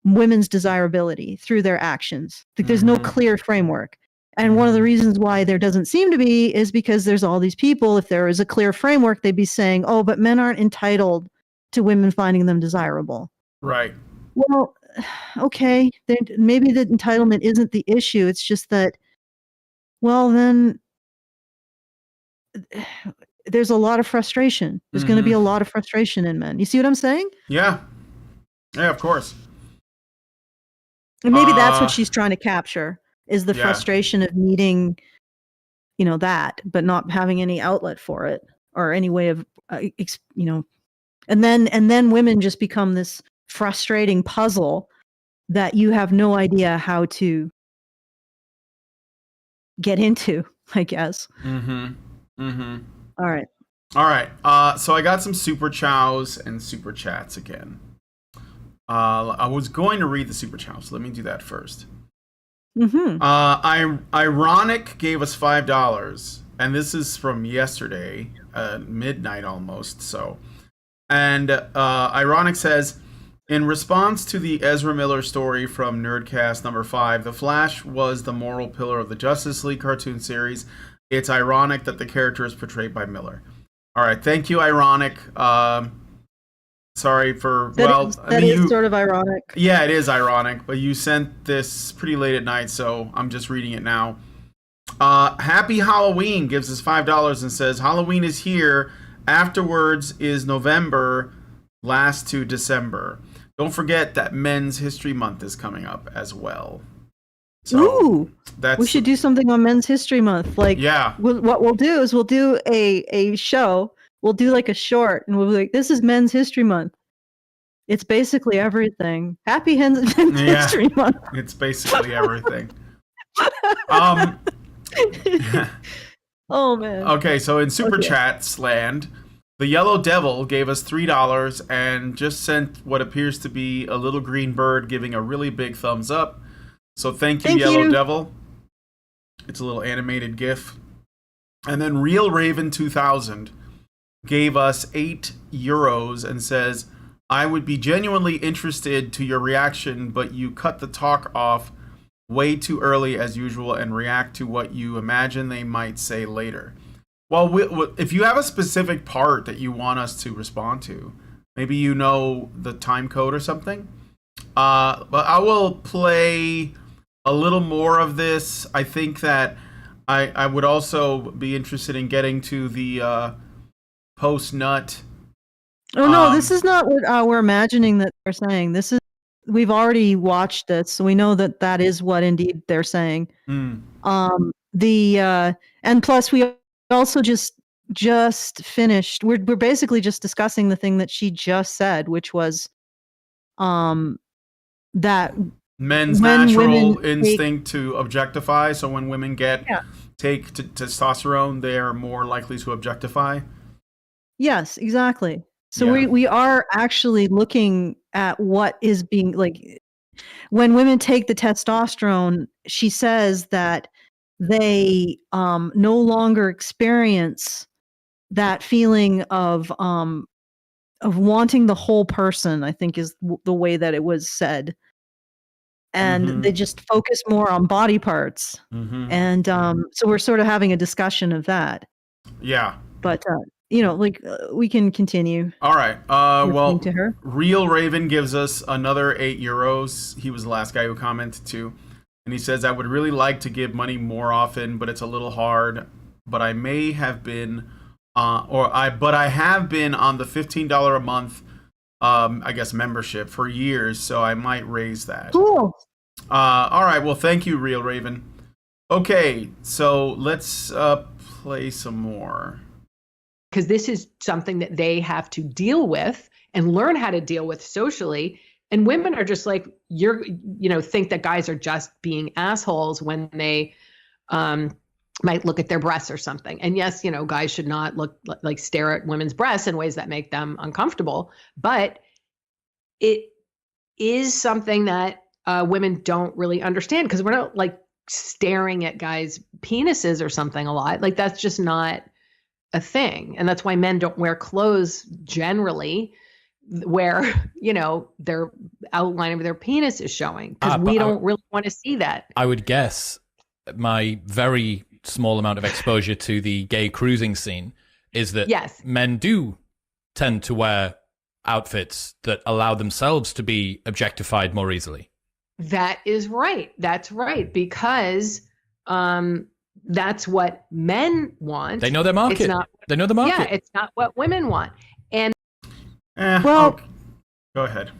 women's desirability through their actions. Like, there's no clear framework. And one of the reasons why there doesn't seem to be is because there's all these people. If there is a clear framework, they'd be saying, oh, but men aren't entitled to women finding them desirable. Right. Well, okay, then maybe the entitlement isn't the issue. It's just that, well, then there's a lot of frustration. There's going to be a lot of frustration in men. You see what I'm saying? Yeah. Yeah, of course. And maybe that's what she's trying to capture, is the frustration of needing, that, but not having any outlet for it or any way of, and then women just become this frustrating puzzle that you have no idea how to get into, I guess. All right. So I got some super chows and super chats again. I was going to read the super chows, so let me do that first. Ironic gave us $5, and this is from yesterday, midnight almost. So, and Ironic says, in response to the Ezra Miller story from Nerdcast number 5, the Flash was the moral pillar of the Justice League cartoon series. It's ironic that the character is portrayed by Miller. All right, thank you, Ironic. Sorry for, that is sort of ironic. Yeah, it is ironic, but you sent this pretty late at night, so I'm just reading it now. Happy Halloween gives us $5 and says, Halloween is here. Afterwards is November, last to December. Don't forget that Men's History Month is coming up as well. So ooh, we should do something on Men's History Month. Like, what we'll do is we'll do a show. We'll do like a short, and we'll be like, this is Men's History Month. It's basically everything. Happy Men's History Month. It's basically everything. Oh, man. Okay, so in Super Chats land, the Yellow Devil gave us $3 and just sent what appears to be a little green bird giving a really big thumbs up. So thank you, Yellow Devil. It's a little animated GIF. And then Real Raven 2000 gave us €8 and says, I would be genuinely interested to your reaction, but you cut the talk off way too early as usual and react to what you imagine they might say later. Well, if you have a specific part that you want us to respond to, maybe you know the time code or something, But I will play a little more of this. I think that I would also be interested in getting to the post nut. Oh no, this is not what we're imagining that they're saying. This is we've already watched this, so we know that that is what indeed they're saying. Mm. And plus we also just finished. We're basically just discussing the thing that she just said, which was that men's when natural women instinct to objectify. So when women take testosterone, they are more likely to objectify. Yes, exactly. So we are actually looking at what is being like when women take the testosterone. She says that they no longer experience that feeling of wanting the whole person, I think is the way that it was said. And they just focus more on body parts. And so we're sort of having a discussion of that. Yeah. But we can continue. All right. Well, to her. Real Raven gives us another €8. He was the last guy who commented too. And he says, I would really like to give money more often, but it's a little hard. But I may have been, I have been on the $15 a month, I guess, membership for years. So I might raise that. Cool. All right. Well, thank you, Real Raven. Okay. So let's play some more. Because this is something that they have to deal with and learn how to deal with socially. And women are just like, think that guys are just being assholes when they might look at their breasts or something. And yes, guys should not stare at women's breasts in ways that make them uncomfortable. But it is something that women don't really understand, because we're not like staring at guys' penises or something a lot. Like, that's just not a thing. And that's why men don't wear clothes generally where their outline of their penis is showing, because we don't really want to see that. I would guess my very small amount of exposure to the gay cruising scene is that men do tend to wear outfits that allow themselves to be objectified more easily. That is right. That's right. Because that's what men want. They know their market. They know the market. Yeah, it's not what women want. And go ahead.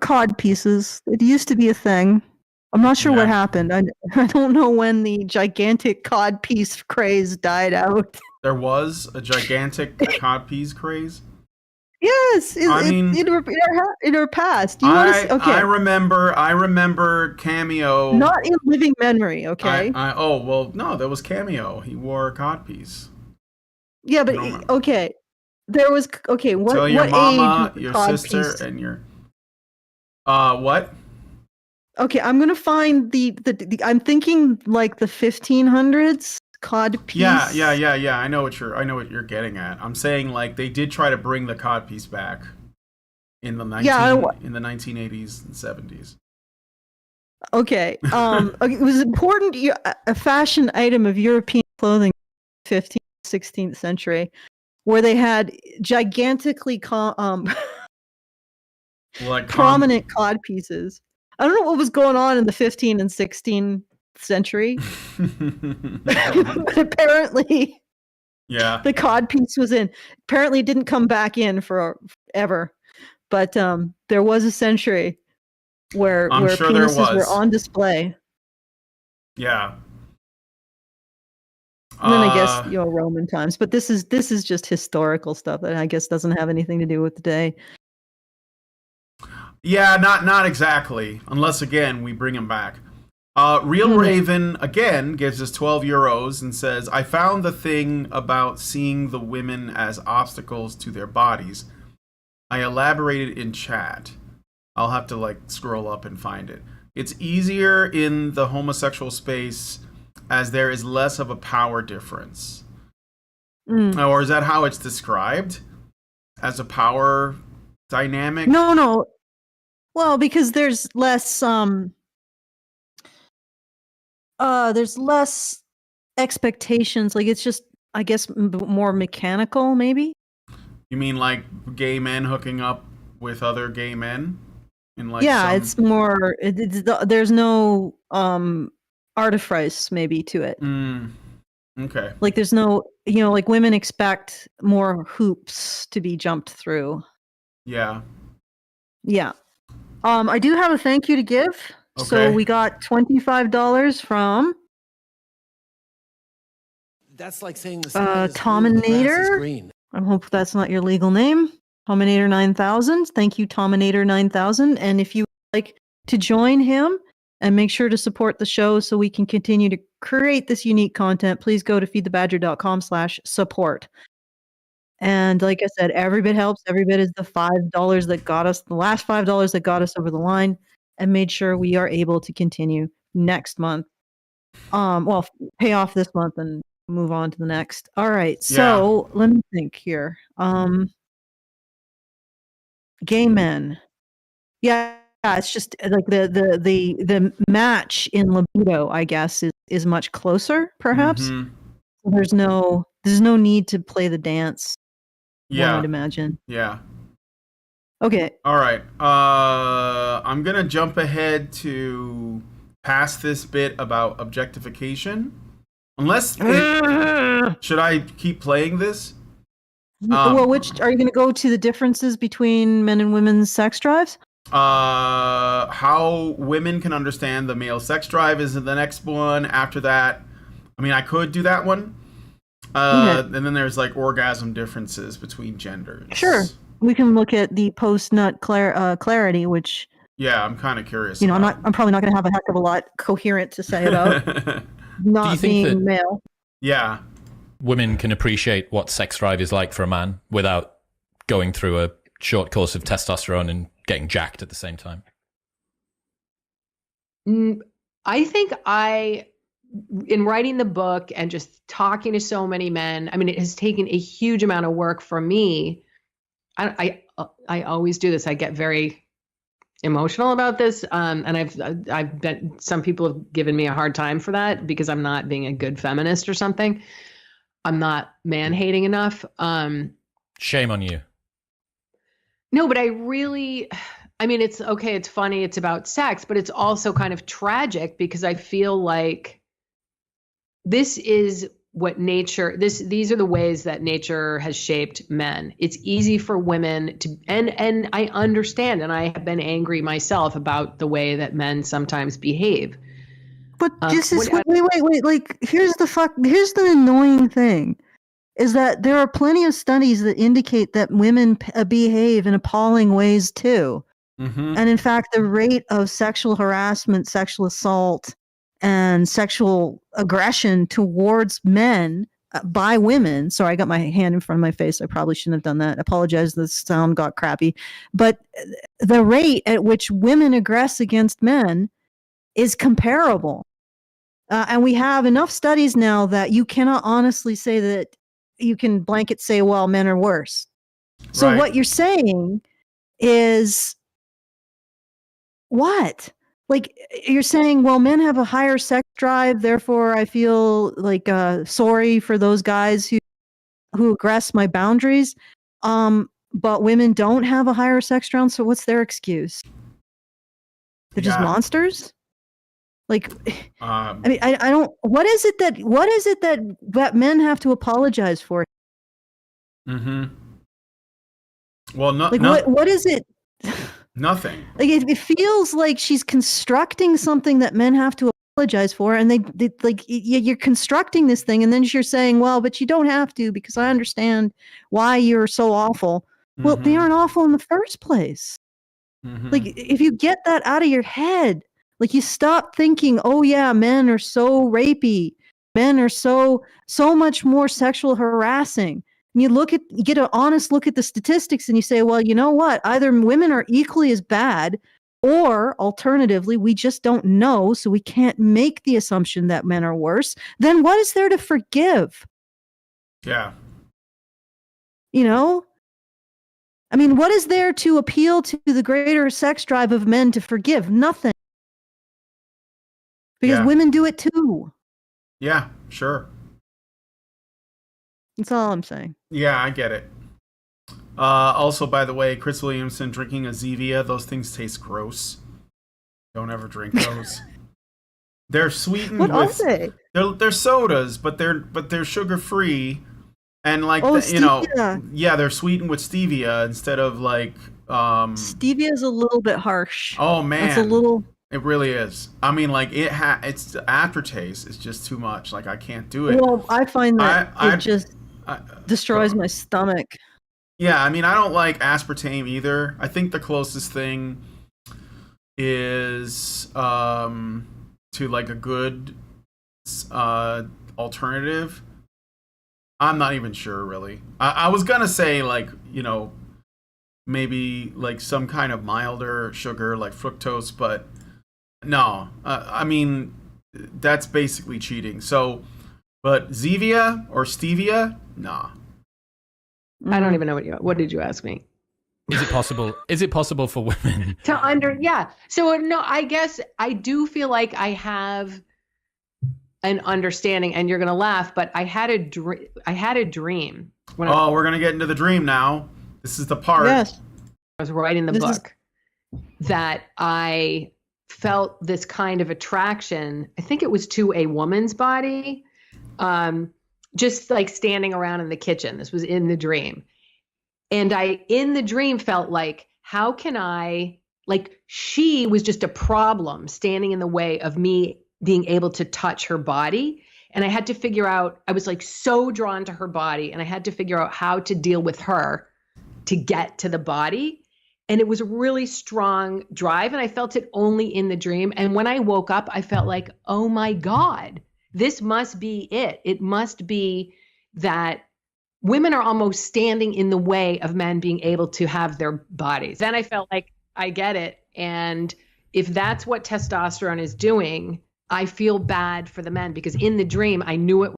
Cod pieces. It used to be a thing. I'm not sure what happened. I don't know when the gigantic cod piece craze died out. There was a gigantic cod piece craze. Yes, in our past. I remember Cameo. Not in living memory, okay? No, that was Cameo. He wore a codpiece. Yeah, but okay. There was what? Tell your mama, your sister, piece? And your what? Okay, I'm gonna find the I'm thinking like the 1500s cod piece. Yeah. I know what you're getting at. I'm saying like they did try to bring the cod piece back in the 1980s and 70s. Okay. It was important a fashion item of European clothing, 15th, 16th century, where they had gigantically prominent cod pieces. I don't know what was going on in the 15 and 16th century, but apparently, the cod piece was in. Apparently, it didn't come back in forever, but there was a century where penises were on display. Yeah. And then I guess Roman times, but this is just historical stuff that I guess doesn't have anything to do with today. Yeah, not exactly, unless again we bring him back. Real Raven again gives us €12 and says, I found the thing about seeing the women as obstacles to their bodies. I elaborated in chat. I'll have to scroll up and find it. It's easier in the homosexual space as there is less of a power difference. Or is that how it's described? As a power dynamic? No. Well, because there's less expectations. Like, it's just, I guess, more mechanical, maybe. You mean like gay men hooking up with other gay men? in like Yeah, some... it's more. There's no artifice maybe to it. Okay. Like there's no, like women expect more hoops to be jumped through. Yeah. Yeah. I do have a thank you to give. So Okay. we got $25 from That's like saying the sky is blue, the grass is Tominator. green. I hope that's not your legal name. Tominator 9000. Thank you, Tominator 9000. And if you would like to join him and make sure to support the show so we can continue to create this unique content, please go to feedthebadger.com/support. And like I said, every bit helps. Every bit is the $5 that got us, the last $5 that got us over the line and made sure we are able to continue next month. Well, pay off this month and move on to the next. All right. So let me think here. Gay men. Yeah, it's just like the match in libido, I guess, is much closer, perhaps. Mhm. So there's no need to play the dance. Yeah. One would imagine. Yeah. Okay. All right. I'm gonna jump ahead to past this bit about objectification. Unless should I keep playing this? Well, which are you going to go to the differences between men and women's sex drives? How women can understand the male sex drive is the next one. After that, I mean, I could do that one. And then there's like orgasm differences between genders. Sure. We can look at the post-nut clarity, which... Yeah, I'm kind of curious. I'm probably not going to have a heck of a lot coherent to say about not being male. Yeah. Women can appreciate what sex drive is like for a man without going through a short course of testosterone and getting jacked at the same time. I think in writing the book and just talking to so many men, I mean, it has taken a huge amount of work for me. I always do this. I get very emotional about this. And I've been, some people have given me a hard time for that because I'm not being a good feminist or something. I'm not man hating enough. Shame on you. No, but I mean, it's okay. It's funny. It's about sex, but it's also kind of tragic because I feel like this is what nature, these are the ways that nature has shaped men. It's easy for women to, and I understand, and I have been angry myself about the way that men sometimes behave. But this is, wait, like, here's the annoying thing, is that there are plenty of studies that indicate that women behave in appalling ways too. Mm-hmm. And in fact, the rate of sexual harassment, sexual assault, and sexual aggression towards men by women. Sorry, I got my hand in front of my face. I probably shouldn't have done that. I apologize. The sound got crappy. But the rate at which women aggress against men is comparable. And we have enough studies now that you cannot honestly say that you can blanket say, well, men are worse. So Right. what you're saying is what? Like, you're saying, well, men have a higher sex drive, therefore I feel like sorry for those guys who aggress my boundaries. But women don't have a higher sex drive, so what's their excuse? They're just monsters? Like, I mean, I don't. What is it that men have to apologize for? Mm-hmm. Well, what is it? Nothing. Like it feels like she's constructing something that men have to apologize for, and they like you're constructing this thing, and then you're saying, well, but you don't have to because I understand why you're so awful. Mm-hmm. Well, they aren't awful in the first place. Mm-hmm. Like if you get that out of your head. Like you stop thinking, oh yeah, men are so rapey. Men are so much more sexual harassing. And you get an honest look at the statistics and you say, well, you know what? Either women are equally as bad or alternatively, we just don't know. So we can't make the assumption that men are worse. Then what is there to forgive? Yeah. You know? I mean, what is there to appeal to the greater sex drive of men to forgive? Nothing. Because women do it too. Yeah, sure. That's all I'm saying. Yeah, I get it. Also, by the way, Chris Williamson drinking a Zevia. Those things taste gross. Don't ever drink those. They're sweetened What are with. they? They're sodas, but they're sugar free, and like Oh, you know, stevia. yeah, they're sweetened with stevia instead of like. Stevia is a little bit harsh. Oh That's a man, little. it really is. I mean, like it's the aftertaste is just too much. Like I can't do it. Well, I find that I it just destroys my stomach. Yeah, I mean, I don't like aspartame either. I think the closest thing is to like a good alternative. I'm not even sure, really. I was gonna say like maybe like some kind of milder sugar like fructose, but no. I mean, that's basically cheating. So, but Zevia or stevia, nah. I don't even know what did you ask me? Is it possible for women So no, I guess I do feel like I have an understanding, and you're going to laugh, but I had a dream when we're going to get into the dream now. This is the part. Yes. I was writing the book that I felt this kind of attraction. I think it was to a woman's body. Just like standing around in the kitchen. This was in the dream. And I, in the dream, felt like, how can I, like, she was just a problem standing in the way of me being able to touch her body. And I had to figure out, I was like so drawn to her body, and I had to figure out how to deal with her to get to the body. And it was a really strong drive. And I felt it only in the dream. And when I woke up, I felt like, oh my God, this must be it. It must be that women are almost standing in the way of men being able to have their bodies. Then I felt like I get it. And if that's what testosterone is doing, I feel bad for the men, because in the dream, I knew it.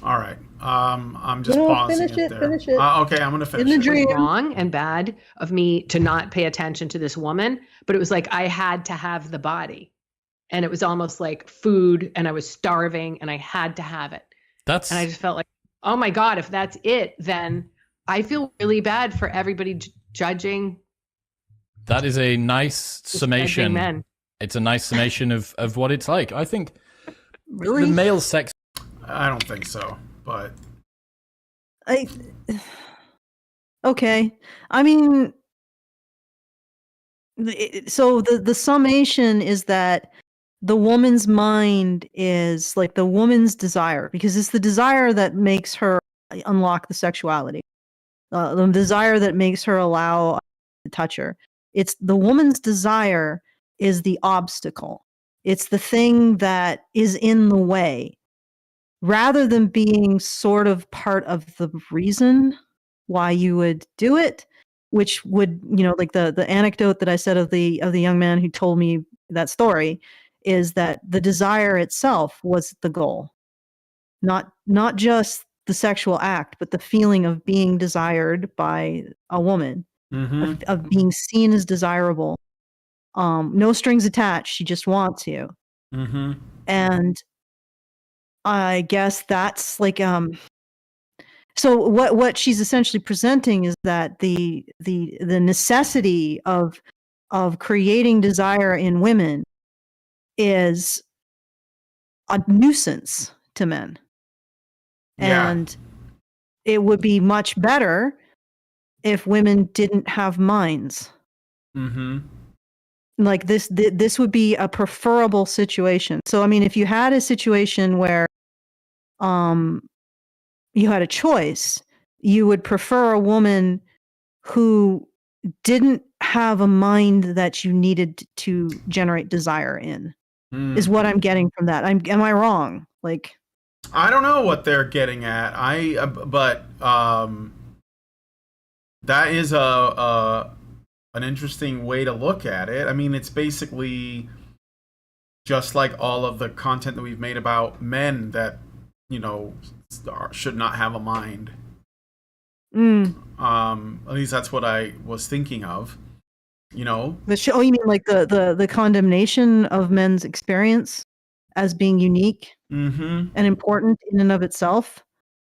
All right. I'm just pausing finish it. there. Finish it. Okay, I'm going to finish In the it. dream. Was wrong and bad of me to not pay attention to this woman, but it was like I had to have the body. And it was almost like food, and I was starving and I had to have it. And I just felt like, oh my God, if that's it, then I feel really bad for everybody judging. That is a nice summation. Men. It's a nice summation of what it's like. I think Really? the male sex. I don't think so, but Okay. I mean, so the summation is that the woman's mind is like the woman's desire, because it's the desire that makes her unlock the sexuality, the desire that makes her allow to touch her. It's the woman's desire is the obstacle. It's the thing that is in the way, rather than being sort of part of the reason why you would do it, which would, like the anecdote that I said of the young man who told me that story, is that the desire itself was the goal, not just the sexual act, but the feeling of being desired by a woman, of being seen as desirable. No strings attached. She just wants you. And I guess that's like, so what she's essentially presenting is that the necessity of creating desire in women is a nuisance to men. Yeah. And it would be much better if women didn't have minds. Like this would be a preferable situation. So I mean, if you had a situation where you had a choice, you would prefer a woman who didn't have a mind that you needed to generate desire in. Is what I'm getting from that. Am I wrong? Like, I don't know what they're getting at. But that is an interesting way to look at it. I mean, it's basically just like all of the content that we've made about men that should not have a mind. At least that's what I was thinking of. You mean like the condemnation of men's experience as being unique and important in and of itself?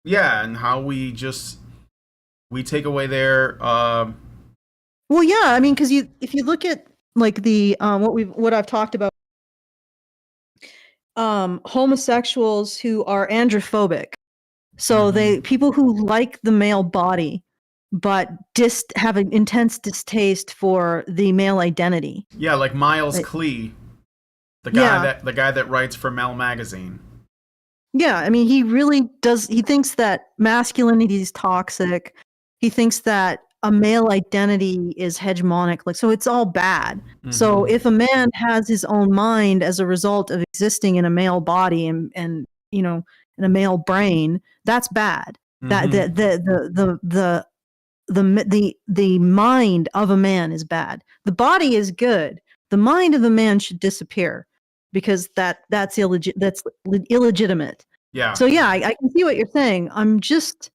Yeah, and how we just we take away their Well, yeah, I mean, because if you look at like the what I've talked about, homosexuals who are androphobic, so people who like the male body, but have an intense distaste for the male identity. yeah, like Miles Klee, the guy that writes for Mel magazine. Yeah, I mean, he really does. He thinks that masculinity is toxic. He thinks that a male identity is hegemonic. Like, so it's all bad. So if a man has his own mind as a result of existing in a male body and in a male brain, that's bad. That the mind of a man is bad. The body is good. The mind of a man should disappear because that's illegitimate. Yeah. So yeah, I can see what you're saying. I'm just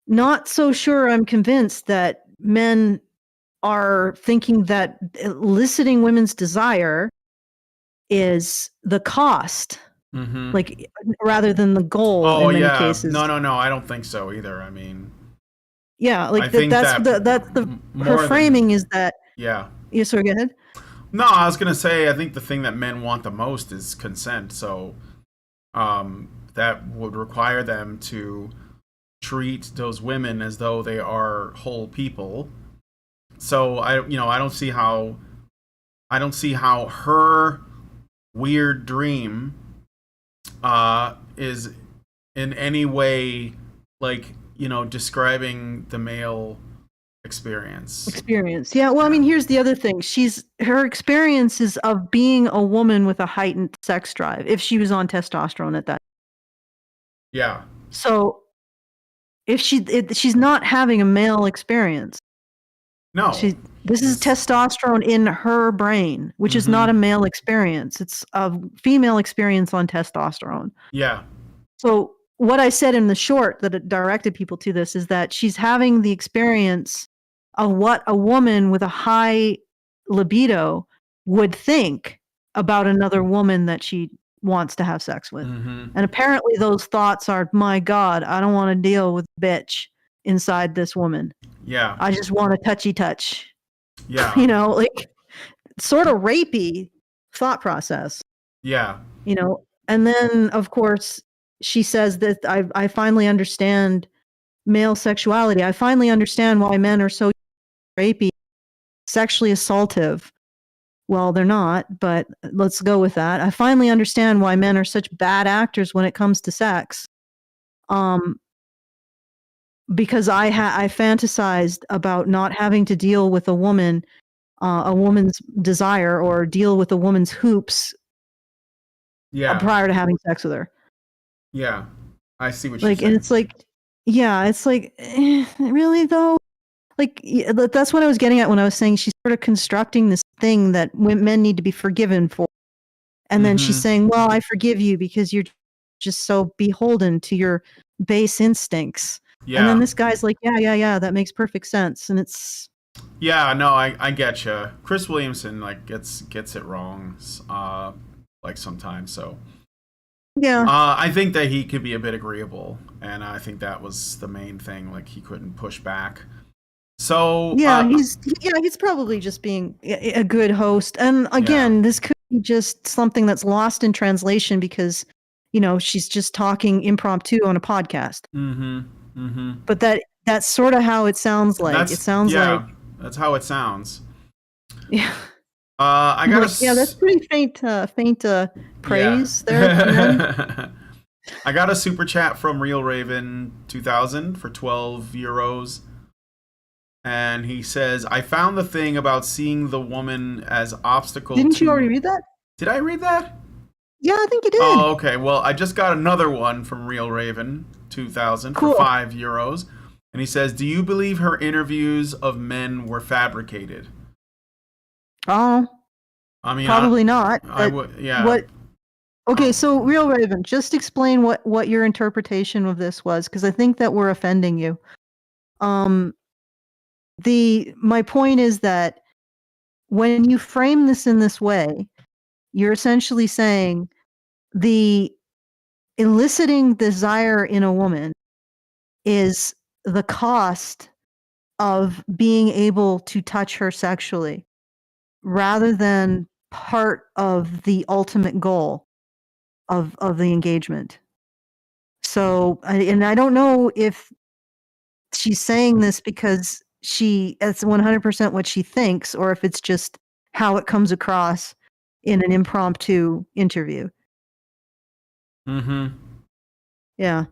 not so sure I'm convinced that men are thinking that eliciting women's desire is the cost, like rather than the goal in many cases. No, I don't think so either. I mean, yeah, like that's the her framing is that. Yeah. Yeah, sorry, go ahead. No, I was gonna say I think the thing that men want the most is consent. So, that would require them to treat those women as though they are whole people. So I don't see how her weird dream is in any way like describing the male experience. Yeah, well, I mean, here's the other thing. Her experience is of being a woman with a heightened sex drive if she was on testosterone at that. Yeah. So if she's not having a male experience. No. This is testosterone in her brain, which is not a male experience. It's a female experience on testosterone. Yeah. So what I said in the short that it directed people to this is that she's having the experience of what a woman with a high libido would think about another woman that she wants to have sex with. And apparently those thoughts are, my God, I don't want to deal with bitch inside this woman. Yeah. I just want a touchy touch. Yeah. Like sort of rapey thought process. Yeah. And then of course she says that I finally understand male sexuality. I finally understand why men are so rapey, sexually assaultive. Well, they're not, but let's go with that. I finally understand why men are such bad actors when it comes to sex. Because I fantasized about not having to deal with a woman's desire or deal with a woman's hoops prior to having sex with her. Yeah. I see what you're saying. And it's like, yeah, it's like, really though? Like, that's what I was getting at when I was saying she's sort of constructing this thing that men need to be forgiven for. And then she's saying, well, I forgive you because you're just so beholden to your base instincts. Yeah. And then this guy's like, yeah, that makes perfect sense. And it's... Yeah, no, I get you. Chris Williamson, gets it wrong, sometimes, so... Yeah. I think that he could be a bit agreeable, and I think that was the main thing, he couldn't push back. So yeah, he's probably just being a good host. And again, this could be just something that's lost in translation because, she's just talking impromptu on a podcast. But that's sort of how it sounds like. It sounds like that's how it sounds. Yeah. I got that's pretty faint praise there. I got a super chat from Real Raven 2000 for 12 euros. And he says, I found the thing about seeing the woman as obstacle. Didn't you already read that? Did I read that? Yeah, I think you did. Oh, okay. Well, I just got another one from Real Raven 2000 for 5 euros. And he says, do you believe her interviews of men were fabricated? Oh. I mean, probably not. I would, yeah. Okay, so Real Raven, just explain what your interpretation of this was, because I think that we're offending you. My point is that when you frame this in this way, you're essentially saying the eliciting desire in a woman is the cost of being able to touch her sexually rather than part of the ultimate goal of the engagement. So, and I don't know if she's saying this because it's 100% what she thinks, or if it's just how it comes across in an impromptu interview. Mm-hmm. Yeah.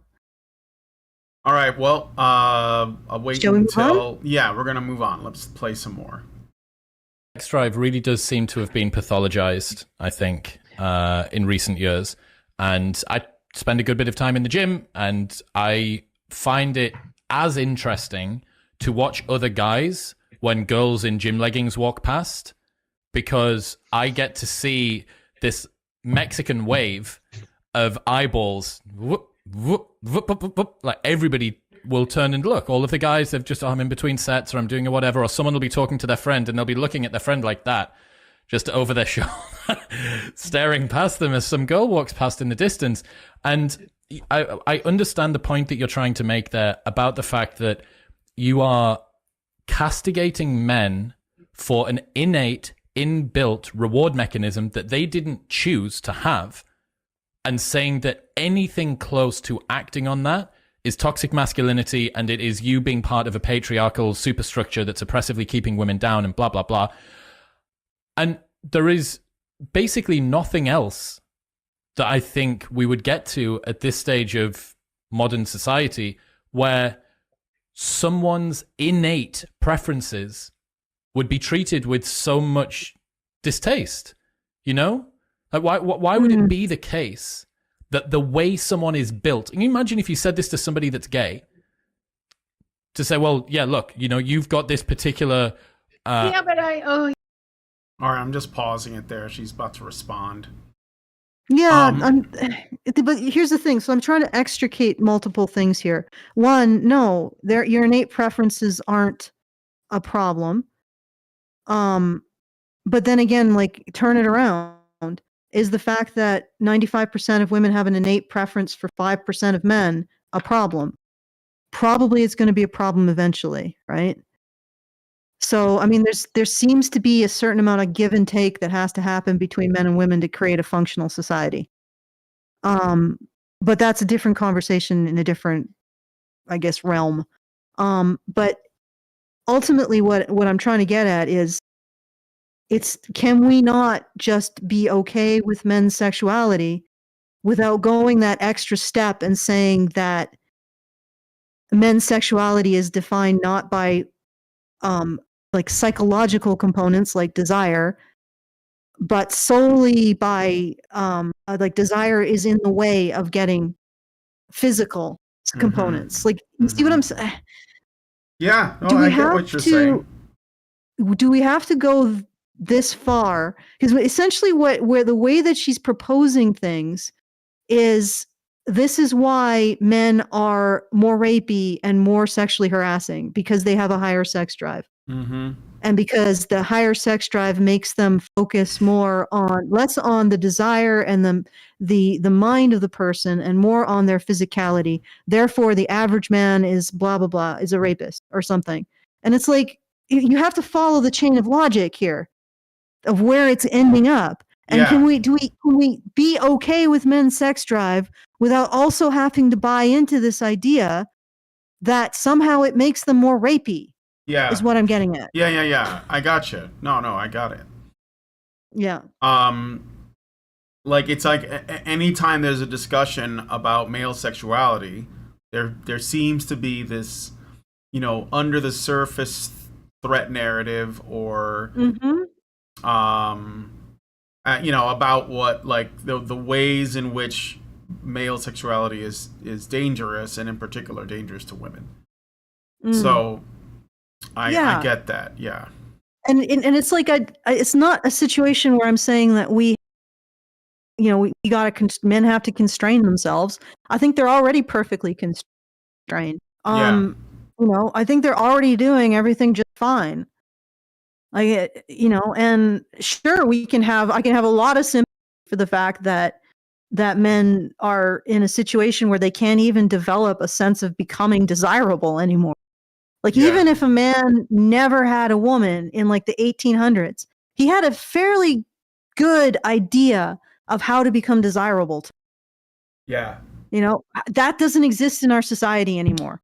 All right. Well, I'll wait Shall we move until. Yeah, we're gonna move on. Let's play some more. Sex drive really does seem to have been pathologized, I think, in recent years. And I spend a good bit of time in the gym, and I find it as interesting to watch other guys when girls in gym leggings walk past, because I get to see this Mexican wave of eyeballs. Whoop, whoop, whoop, whoop, whoop, whoop. Like everybody will turn and look. All of the guys have just, I'm in between sets, or I'm doing whatever, or someone will be talking to their friend and they'll be looking at their friend like that, just over their shoulder, staring past them as some girl walks past in the distance. And I understand the point that you're trying to make there about the fact that you are castigating men for an innate, inbuilt reward mechanism that they didn't choose to have, and saying that anything close to acting on that is toxic masculinity, and it is you being part of a patriarchal superstructure that's oppressively keeping women down, and blah, blah, blah. And there is basically nothing else that I think we would get to at this stage of modern society where someone's innate preferences would be treated with so much distaste, you know? Like, why would it be the case that the way someone is built, can you imagine if you said this to somebody that's gay, to say, well, yeah, look, you know, you've got this particular... yeah, but All right, I'm just pausing it there. She's about to respond. Yeah, but here's the thing. So I'm trying to extricate multiple things here. One, no, your innate preferences aren't a problem. But then again, like, turn it around. Is the fact that 95% of women have an innate preference for 5% of men a problem? Probably it's going to be a problem eventually, right? So, I mean, there seems to be a certain amount of give and take that has to happen between men and women to create a functional society. But that's a different conversation in a different, I guess, realm. But ultimately what I'm trying to get at is, can we not just be okay with men's sexuality without going that extra step and saying that men's sexuality is defined not by like psychological components like desire, but solely by like desire is in the way of getting physical components. Like, you see what I'm saying? Yeah, no, I get what you're saying. Do we have to go this far? Because essentially where the way that she's proposing things is, this is why men are more rapey and more sexually harassing, because they have a higher sex drive. And because the higher sex drive makes them focus less on the desire and the mind of the person, and more on their physicality. Therefore, the average man is blah, blah, blah, is a rapist or something. And it's like, you have to follow the chain of logic here of where it's ending up. And Yeah. can we be okay with men's sex drive without also having to buy into this idea that somehow it makes them more rapey? Yeah. Is what I'm getting at. Yeah. I got you. No, I got it. Yeah. Like, it's like anytime there's a discussion about male sexuality, there seems to be this, you know, under the surface threat narrative, or you know, about what, like, the ways in which male sexuality is dangerous, and in particular dangerous to women. So I get that. Yeah. And it's like, it's not a situation where I'm saying that we men have to constrain themselves. I think they're already perfectly constrained. You know, I think they're already doing everything just fine. Like, you know, and sure, I can have a lot of sympathy for the fact that that men are in a situation where they can't even develop a sense of becoming desirable anymore. Like, even if a man never had a woman in like the 1800s, he had a fairly good idea of how to become desirable. Yeah. You know, that doesn't exist in our society anymore.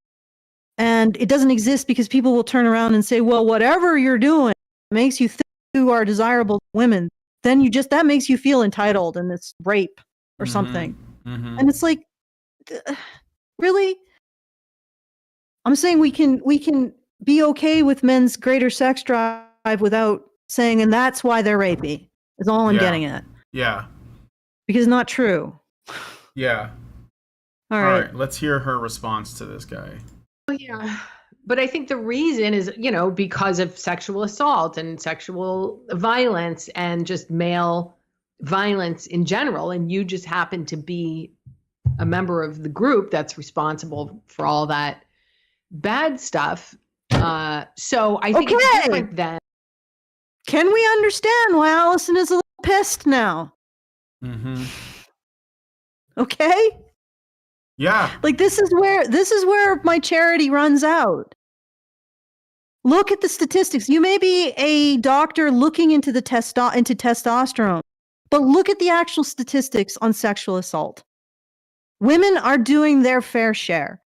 And it doesn't exist because people will turn around and say, well, whatever you're doing makes you think you are desirable women. Then that makes you feel entitled, and it's rape or something. And it's like, really? I'm saying we can be okay with men's greater sex drive without saying, and that's why they're rapey. Is all I'm getting at. Yeah. Because it's not true. Yeah. All right. Let's hear her response to this guy. Oh, yeah. But I think the reason is, because of sexual assault and sexual violence and just male violence in general. And you just happen to be a member of the group that's responsible for all that bad stuff. So I think it's different than. Can we understand why Allison is a little pissed now? Okay? Yeah. Like, this is where my charity runs out. Look at the statistics. You may be a doctor looking into into testosterone, but look at the actual statistics on sexual assault. Women are doing their fair share.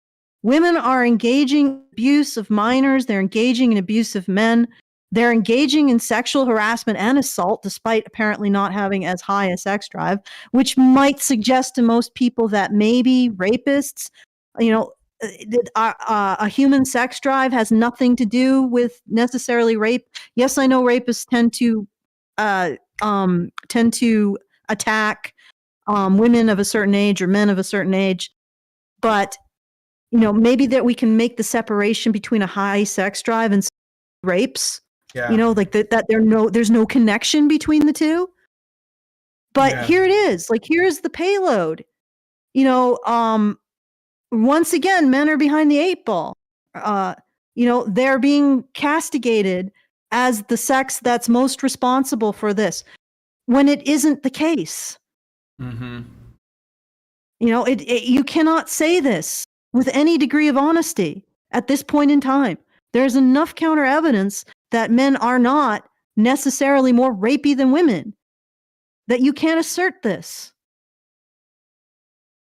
Women are engaging in abuse of minors. They're engaging in abuse of men. They're engaging in sexual harassment and assault, despite apparently not having as high a sex drive, which might suggest to most people that maybe rapists, a human sex drive has nothing to do with necessarily rape. Yes, I know rapists tend to attack women of a certain age or men of a certain age, but maybe that we can make the separation between a high sex drive and rapes. Yeah. Like that there's no connection between the two. But here it is. Like, here's the payload. Once again, men are behind the 8 ball. They're being castigated as the sex that's most responsible for this, when it isn't the case. You cannot say this with any degree of honesty at this point in time. There's enough counter evidence that men are not necessarily more rapey than women that you can't assert this.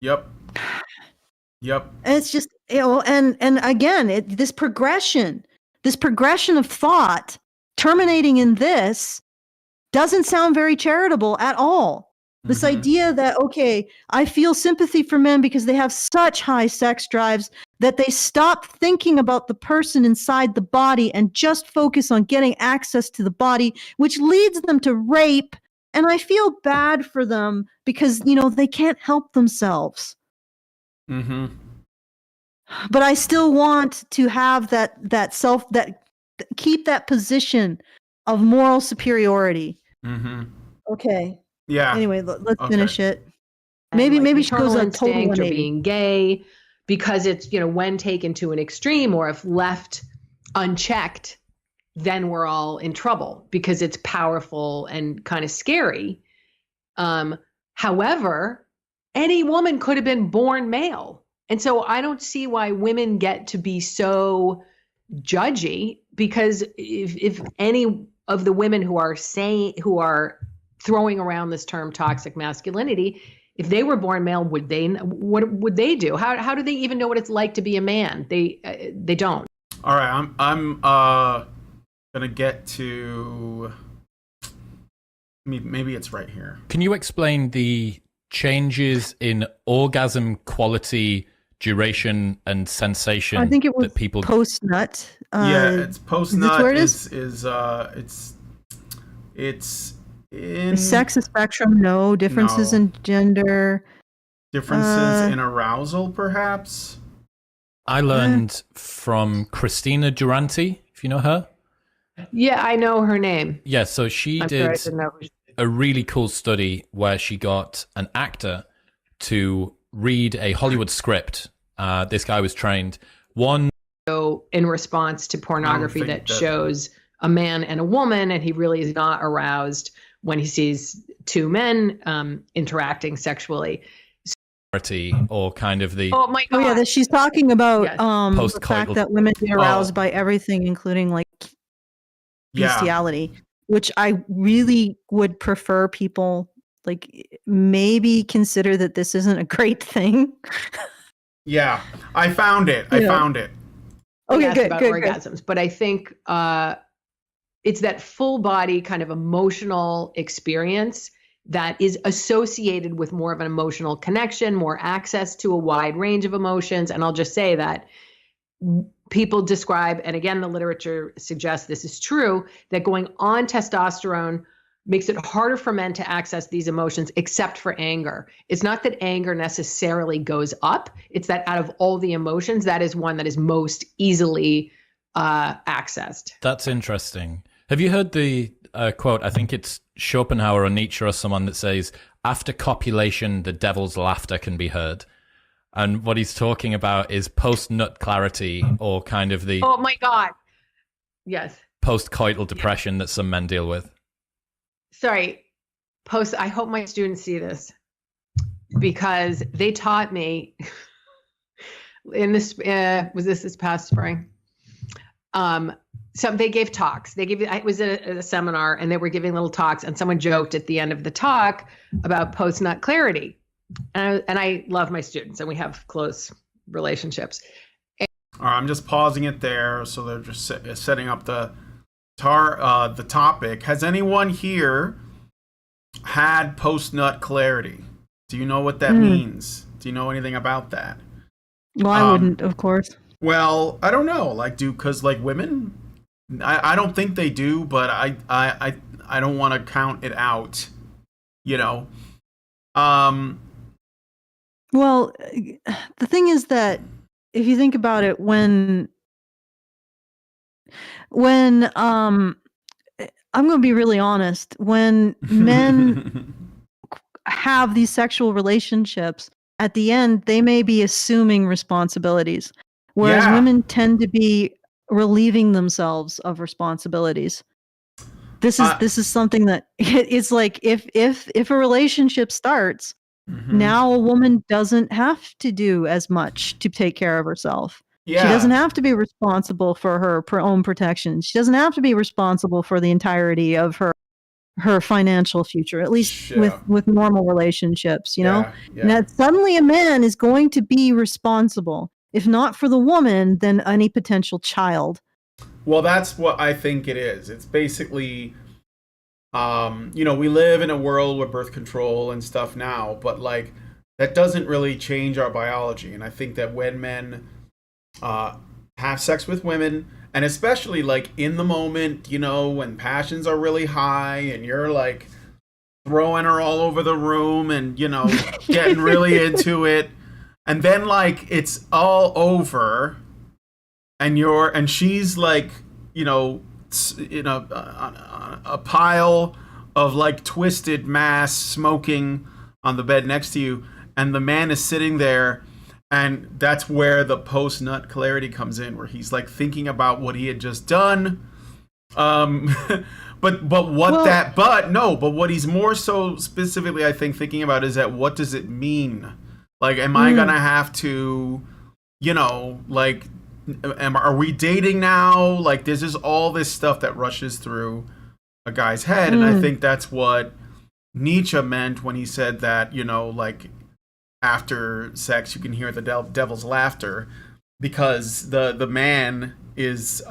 Yep. And it's just, and again, this progression of thought terminating in this doesn't sound very charitable at all. This idea that, okay, I feel sympathy for men because they have such high sex drives that they stop thinking about the person inside the body and just focus on getting access to the body, which leads them to rape. And I feel bad for them because, they can't help themselves. But I still want to have keep that position of moral superiority. Okay. Yeah. Anyway, let's finish it. Maybe she goes on total instinct or being gay, because it's, when taken to an extreme or if left unchecked, then we're all in trouble because it's powerful and kind of scary. However, any woman could have been born male. And so I don't see why women get to be so judgy, because if any of the women who are throwing around this term toxic masculinity, if they were born male, what would they do? How do they even know what it's like to be a man? They don't. All right, I'm gonna get to maybe it's right here. Can you explain the changes in orgasm quality, duration, and sensation? I think it was that people post-nut. It's post-nut. Where it is? It's in sex spectrum. No differences in gender. Differences in arousal, perhaps. I learned from Christina Durante, if you know her. Yeah, I know her name. Yeah, so she did a really cool study where she got an actor to read a Hollywood script. This guy was trained. So in response to pornography that shows a man and a woman, and he really is not aroused, when he sees two men interacting sexually. Or kind of the Oh my God. Oh yeah, that she's talking about Yes. the fact that women get aroused by everything, including like bestiality, which I really would prefer people like maybe consider that this isn't a great thing. Yeah, I found it. I found it. Okay, good, about good, orgasms, but I think it's that full body kind of emotional experience that is associated with more of an emotional connection, more access to a wide range of emotions. And I'll just say that people describe, and again, the literature suggests this is true, that going on testosterone makes it harder for men to access these emotions, except for anger. It's not that anger necessarily goes up. It's that out of all the emotions, that is one that is most easily accessed. That's interesting. Have you heard the quote? I think it's Schopenhauer or Nietzsche or someone that says, after copulation, the devil's laughter can be heard. And what he's talking about is post-nut clarity, or kind of the... Oh my God. Yes. Post-coital depression that some men deal with. Sorry. I hope my students see this, because they taught me in this, was this past spring? So they gave talks. I was at a seminar and they were giving little talks, and someone joked at the end of the talk about post-nut clarity. And I love my students and we have close relationships. All right, I'm just pausing it there. So they're just setting up the topic. Has anyone here had post-nut clarity? Do you know what that means? Do you know anything about that? Well, I wouldn't, of course. Well, I don't know. Like, because like women, I don't think they do, but I don't want to count it out. You know. Well, the thing is that if you think about it, when I'm going to be really honest, when men have these sexual relationships, at the end they may be assuming responsibilities, whereas women tend to be relieving themselves of responsibilities. This is something that it's like if a relationship starts, now a woman doesn't have to do as much to take care of herself. Yeah. She doesn't have to be responsible for her own protection. She doesn't have to be responsible for the entirety of her financial future, at least with normal relationships, you know? Yeah. Now suddenly a man is going to be responsible, if not for the woman, then any potential child. Well, that's what I think it is. It's basically, we live in a world with birth control and stuff now, but like that doesn't really change our biology. And I think that when men have sex with women, and especially like in the moment, when passions are really high and you're like throwing her all over the room and, getting really into it, and then like it's all over and she's like, in a pile of like twisted mass smoking on the bed next to you, and the man is sitting there, and that's where the post-nut clarity comes in, where he's like thinking about what he had just done. But what he's more so specifically, I think, thinking about is that what does it mean? Like, am I gonna have to, like, are we dating now? Like, there's just all this stuff that rushes through a guy's head, and I think that's what Nietzsche meant when he said that, like, after sex you can hear the devil's laughter, because the man is,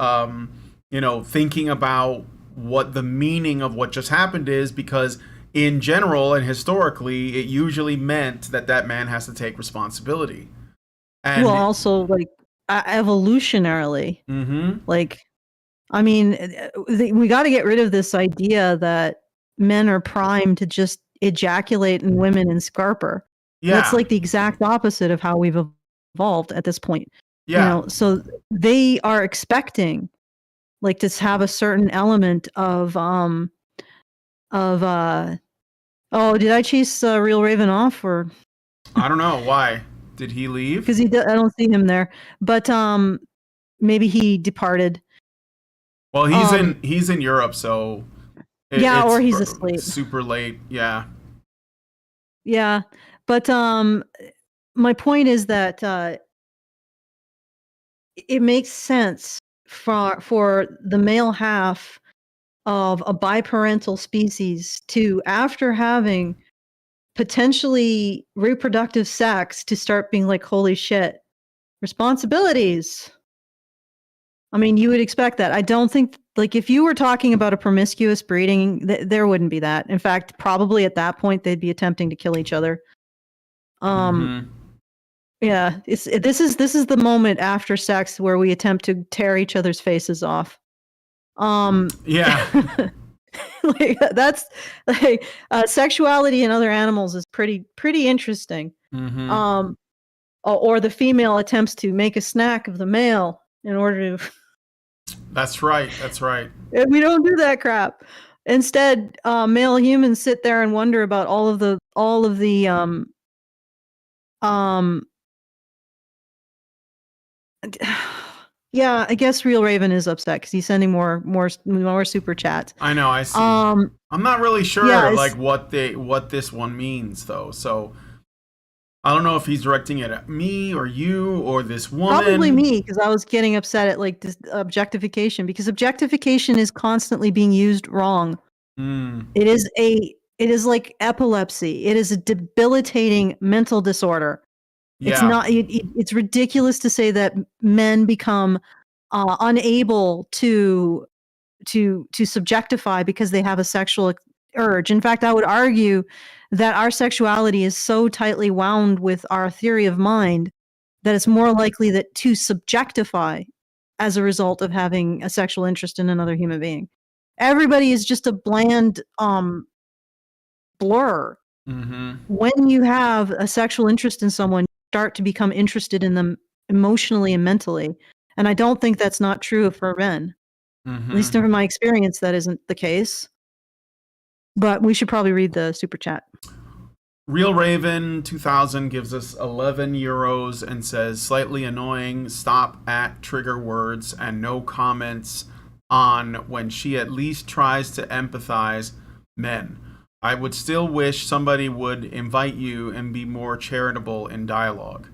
thinking about what the meaning of what just happened is, because in general and historically it usually meant that man has to take responsibility. And well, also like evolutionarily, like, I mean, we got to get rid of this idea that men are primed to just ejaculate in women and scarper. Yeah. That's like the exact opposite of how we've evolved at this point. Yeah. So they are expecting like to have a certain element of oh, did I chase Real Raven off, or? I don't know. Why? Did he leave? Because I don't see him there, but maybe he departed. Well, he's in Europe, so Yeah, it's or he's asleep. super late. Yeah. Yeah. But my point is that it makes sense for the male half of a biparental species to, after having potentially reproductive sex, to start being like, holy shit, responsibilities. I mean, you would expect that. I don't think, like, if you were talking about a promiscuous breeding, there wouldn't be that. In fact, probably at that point, they'd be attempting to kill each other. Yeah, this is the moment after sex where we attempt to tear each other's faces off. Yeah. Like, that's like sexuality in other animals is pretty interesting. Or the female attempts to make a snack of the male in order to. That's right. That's right. We don't do that crap. Instead, male humans sit there and wonder about all of the yeah, I guess Real Raven is upset because he's sending more super chats. I know. I see. I'm not really sure yeah, like what this one means though. So I don't know if he's directing it at me or you or this woman. Probably me, because I was getting upset at like this objectification, because objectification is constantly being used wrong. It is like epilepsy. It is a debilitating mental disorder. Yeah. It's not. It's ridiculous to say that men become unable to subjectify because they have a sexual urge. In fact, I would argue that our sexuality is so tightly wound with our theory of mind that it's more likely that to subjectify as a result of having a sexual interest in another human being. Everybody is just a bland blur. When you have a sexual interest in someone, you start to become interested in them emotionally and mentally. And I don't think that's not true for men. At least in my experience, that isn't the case. But we should probably read the super chat. Real Raven 2000 gives us 11 euros and says, slightly annoying, stop at trigger words and no comments on when she at least tries to empathize men. I would still wish somebody would invite you and be more charitable in dialogue.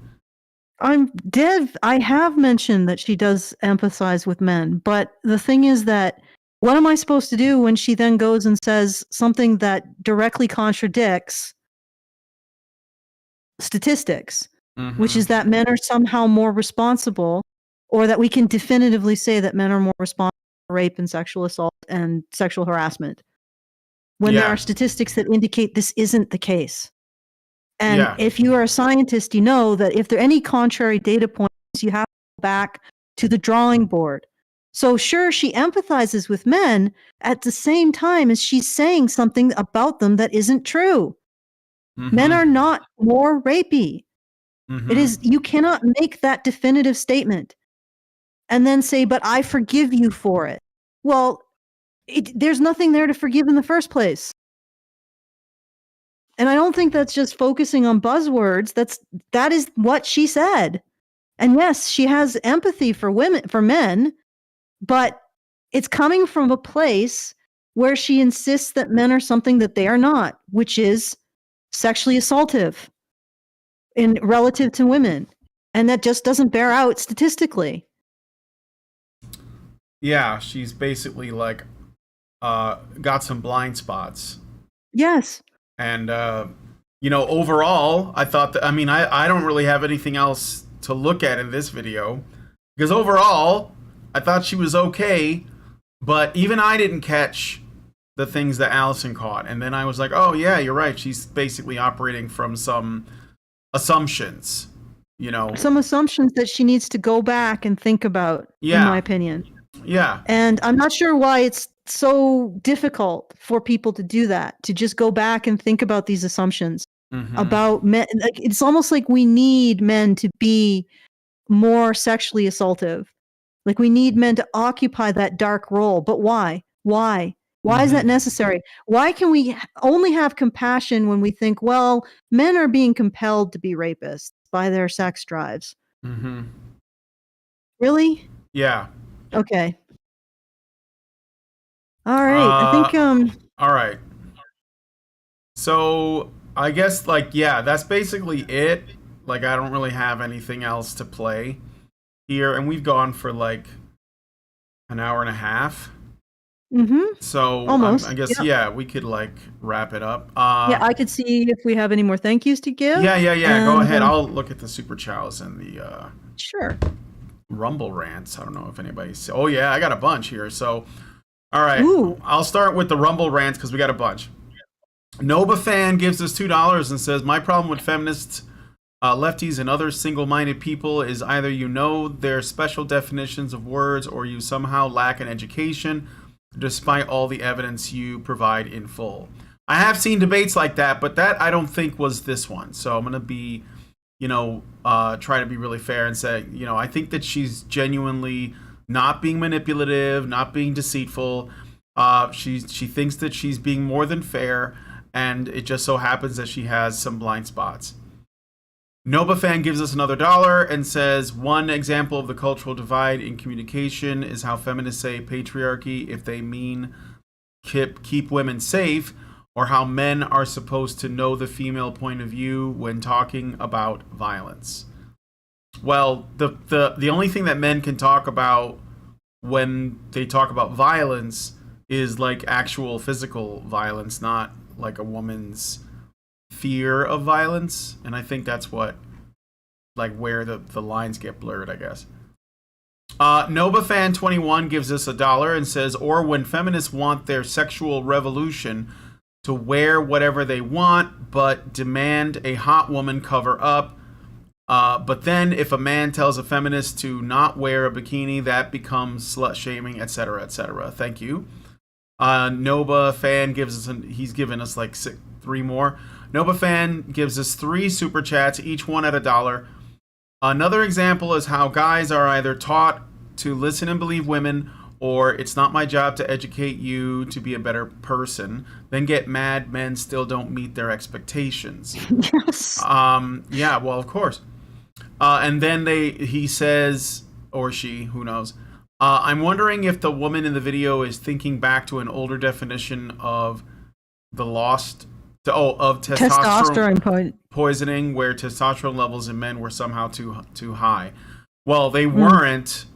I have mentioned that she does empathize with men, but the thing is that what am I supposed to do when she then goes and says something that directly contradicts statistics, which is that men are somehow more responsible, or that we can definitively say that men are more responsible for rape and sexual assault and sexual harassment, when there are statistics that indicate this isn't the case. And if you are a scientist, you know that if there are any contrary data points, you have to go back to the drawing board. So sure, she empathizes with men at the same time as she's saying something about them that isn't true. Men are not more rapey. It is, you cannot make that definitive statement and then say, but I forgive you for it. Well, there's nothing there to forgive in the first place. And I don't think that's just focusing on buzzwords. That is what she said. And yes, she has empathy for men, but it's coming from a place where she insists that men are something that they are not, which is sexually assaultive in relative to women. And that just doesn't bear out statistically. Yeah, she's basically like got some blind spots. Yes. And overall, I thought that, I don't really have anything else to look at in this video, because overall I thought she was okay, but even I didn't catch the things that Allison caught. And then I was like, oh yeah, you're right, she's basically operating from some assumptions, some assumptions that she needs to go back and think about, in my opinion. And I'm not sure why it's so difficult for people to do that, to just go back and think about these assumptions about men. Like, it's almost like we need men to be more sexually assaultive. Like, we need men to occupy that dark role. But why? Why is that necessary? Why can we only have compassion when we think, well, men are being compelled to be rapists by their sex drives? Really? Yeah. Okay. All right. I think All right. So I guess like yeah, that's basically it. Like I don't really have anything else to play here, and we've gone for like an hour and a half. Mm-hmm. So Almost. I guess Yep. yeah, we could like wrap it up. Yeah, I could see if we have any more thank yous to give. Yeah. Go And, ahead. I'll look at the super chows and the sure. Rumble rants. I don't know if anybody's. Oh yeah, I got a bunch here. So all right, Ooh. I'll start with the Rumble rants because we got a bunch. Noba fan gives us $2 and says, "My problem with feminists, lefties, and other single-minded people is either you know their special definitions of words or you somehow lack an education, despite all the evidence you provide in full." I have seen debates like that, but that I don't think was this one. So I'm gonna be, try to be really fair and say, I think that she's genuinely not being manipulative, not being deceitful. She thinks that she's being more than fair, and it just so happens that she has some blind spots. Noba fan gives us another $1 and says, "One example of the cultural divide in communication is how feminists say patriarchy if they mean keep women safe, or how men are supposed to know the female point of view when talking about violence." Well, the only thing that men can talk about when they talk about violence is like actual physical violence, not like a woman's fear of violence. And I think that's what, like, where the lines get blurred, I guess. Noba fan 21 gives us $1 and says, "Or when feminists want their sexual revolution to wear whatever they want, but demand a hot woman cover up. But then if a man tells a feminist to not wear a bikini, that becomes slut shaming, etc., etc." Thank you. Noba fan gives us, he's given us like 3 more. Noba fan gives us 3 super chats, each one at $1. Another example is how guys are either taught to listen and believe women, or "it's not my job to educate you to be a better person," then get mad men still don't meet their expectations. Yes. Yeah, well, of course. And then he says, or she, who knows, "I'm wondering if the woman in the video is thinking back to an older definition of testosterone poisoning, where testosterone levels in men were somehow too high." Well, they weren't,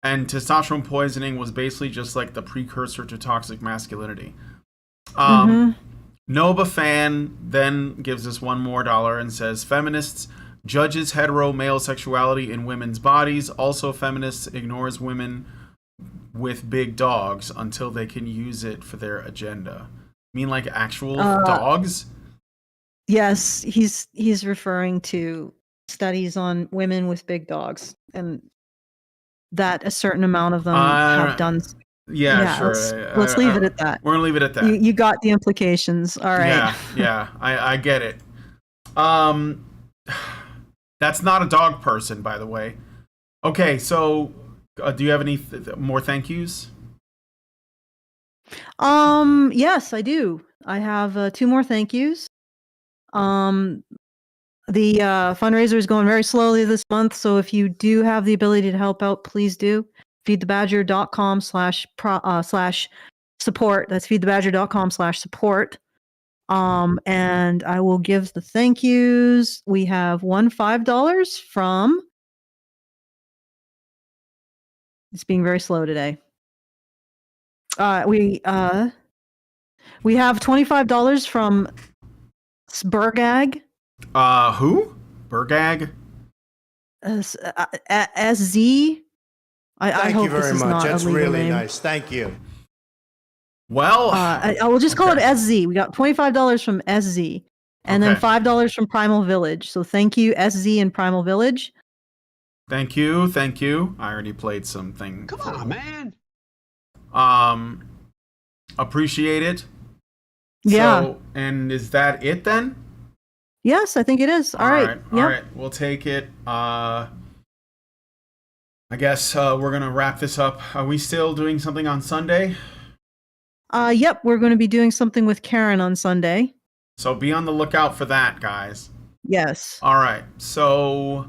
and testosterone poisoning was basically just like the precursor to toxic masculinity. Noba fan then gives us one more $1 and says, "Feminists judges hetero male sexuality in women's bodies. Also, feminists ignores women with big dogs until they can use it for their agenda." Mean like actual dogs? Yes, he's referring to studies on women with big dogs, and that a certain amount of them have done. Yeah, sure. Let's leave it at that. We're gonna leave it at that. You got the implications. All right. Yeah, I get it. That's not a dog person, by the way. Okay, so do you have any more thank yous? Yes, I do. I have 2 more thank yous. The fundraiser is going very slowly this month, so if you do have the ability to help out, please do. feedthebadger.com/support. That's feedthebadger.com/support. And I will give the thank yous. We have one $5 from. It's being very slow today. We have $25 from Sbergag. Who? Bergag? SZ. I hope you very this is much. not That's a legal really name. nice. Thank you. Well, I will just call it SZ. We got $25 from SZ, and then $5 from Primal Village. So thank you, SZ and Primal Village. Thank you. I already played something. Come on, man. Appreciate it. Yeah. So, and is that it then? Yes, I think it is. All right. All right. We'll take it. I guess we're gonna wrap this up. Are we still doing something on Sunday? Yep, we're going to be doing something with Karen on Sunday. So be on the lookout for that, guys. Yes. All right. So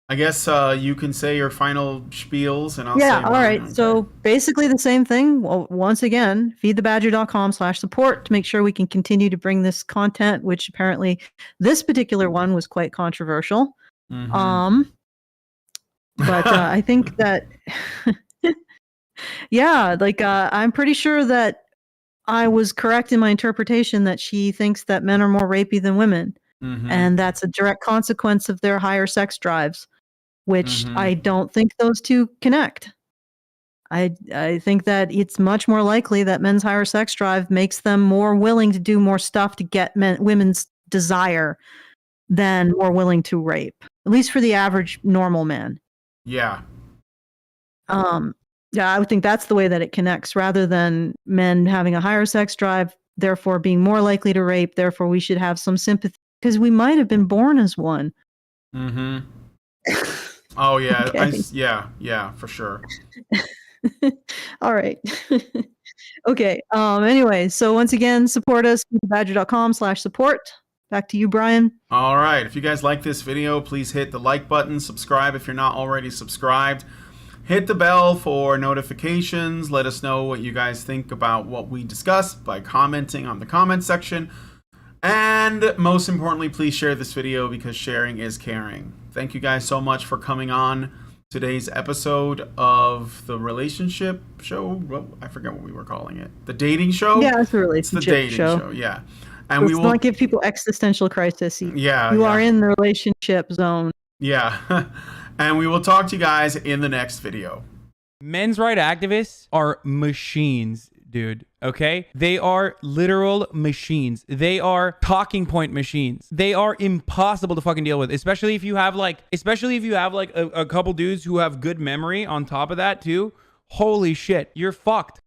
I guess you can say your final spiels, and I'll Yeah, say all mine. right. Okay. So basically the same thing. Well, once again, feedthebadger.com/support to make sure we can continue to bring this content, which apparently this particular one was quite controversial. Mhm. But I think that, yeah, like I'm pretty sure that I was correct in my interpretation that she thinks that men are more rapey than women. Mhm. And that's a direct consequence of their higher sex drives, which Mhm. I don't think those two connect. I think that it's much more likely that men's higher sex drive makes them more willing to do more stuff to get women's desire than more willing to rape, at least for the average normal man. Yeah. Yeah, I would think that's the way that it connects, rather than men having a higher sex drive, therefore being more likely to rape, therefore we should have some sympathy because we might have been born as one. Mhm. Oh yeah. Okay. Yeah, for sure. All right. Okay. Anyway, so once again, support us, feedthebadger.com/support. Back to you, Brian. All right. If you guys like this video, please hit the like button, subscribe if you're not already subscribed. Hit the bell for notifications. Let us know what you guys think about what we discussed by commenting on the comment section. And most importantly, please share this video because sharing is caring. Thank you guys so much for coming on today's episode of the relationship show. Well, I forget what we were calling it. The dating show? Yeah, it's a It's the relationship dating show. show, yeah. And Let's we will not give people existential crisis. Yeah. You are in the relationship zone. Yeah. And we will talk to you guys in the next video. Men's rights activists are machines, dude. Okay? They are literal machines. They are talking point machines. They are impossible to fucking deal with, especially if you have like a couple dudes who have good memory on top of that too. Holy shit, you're fucked.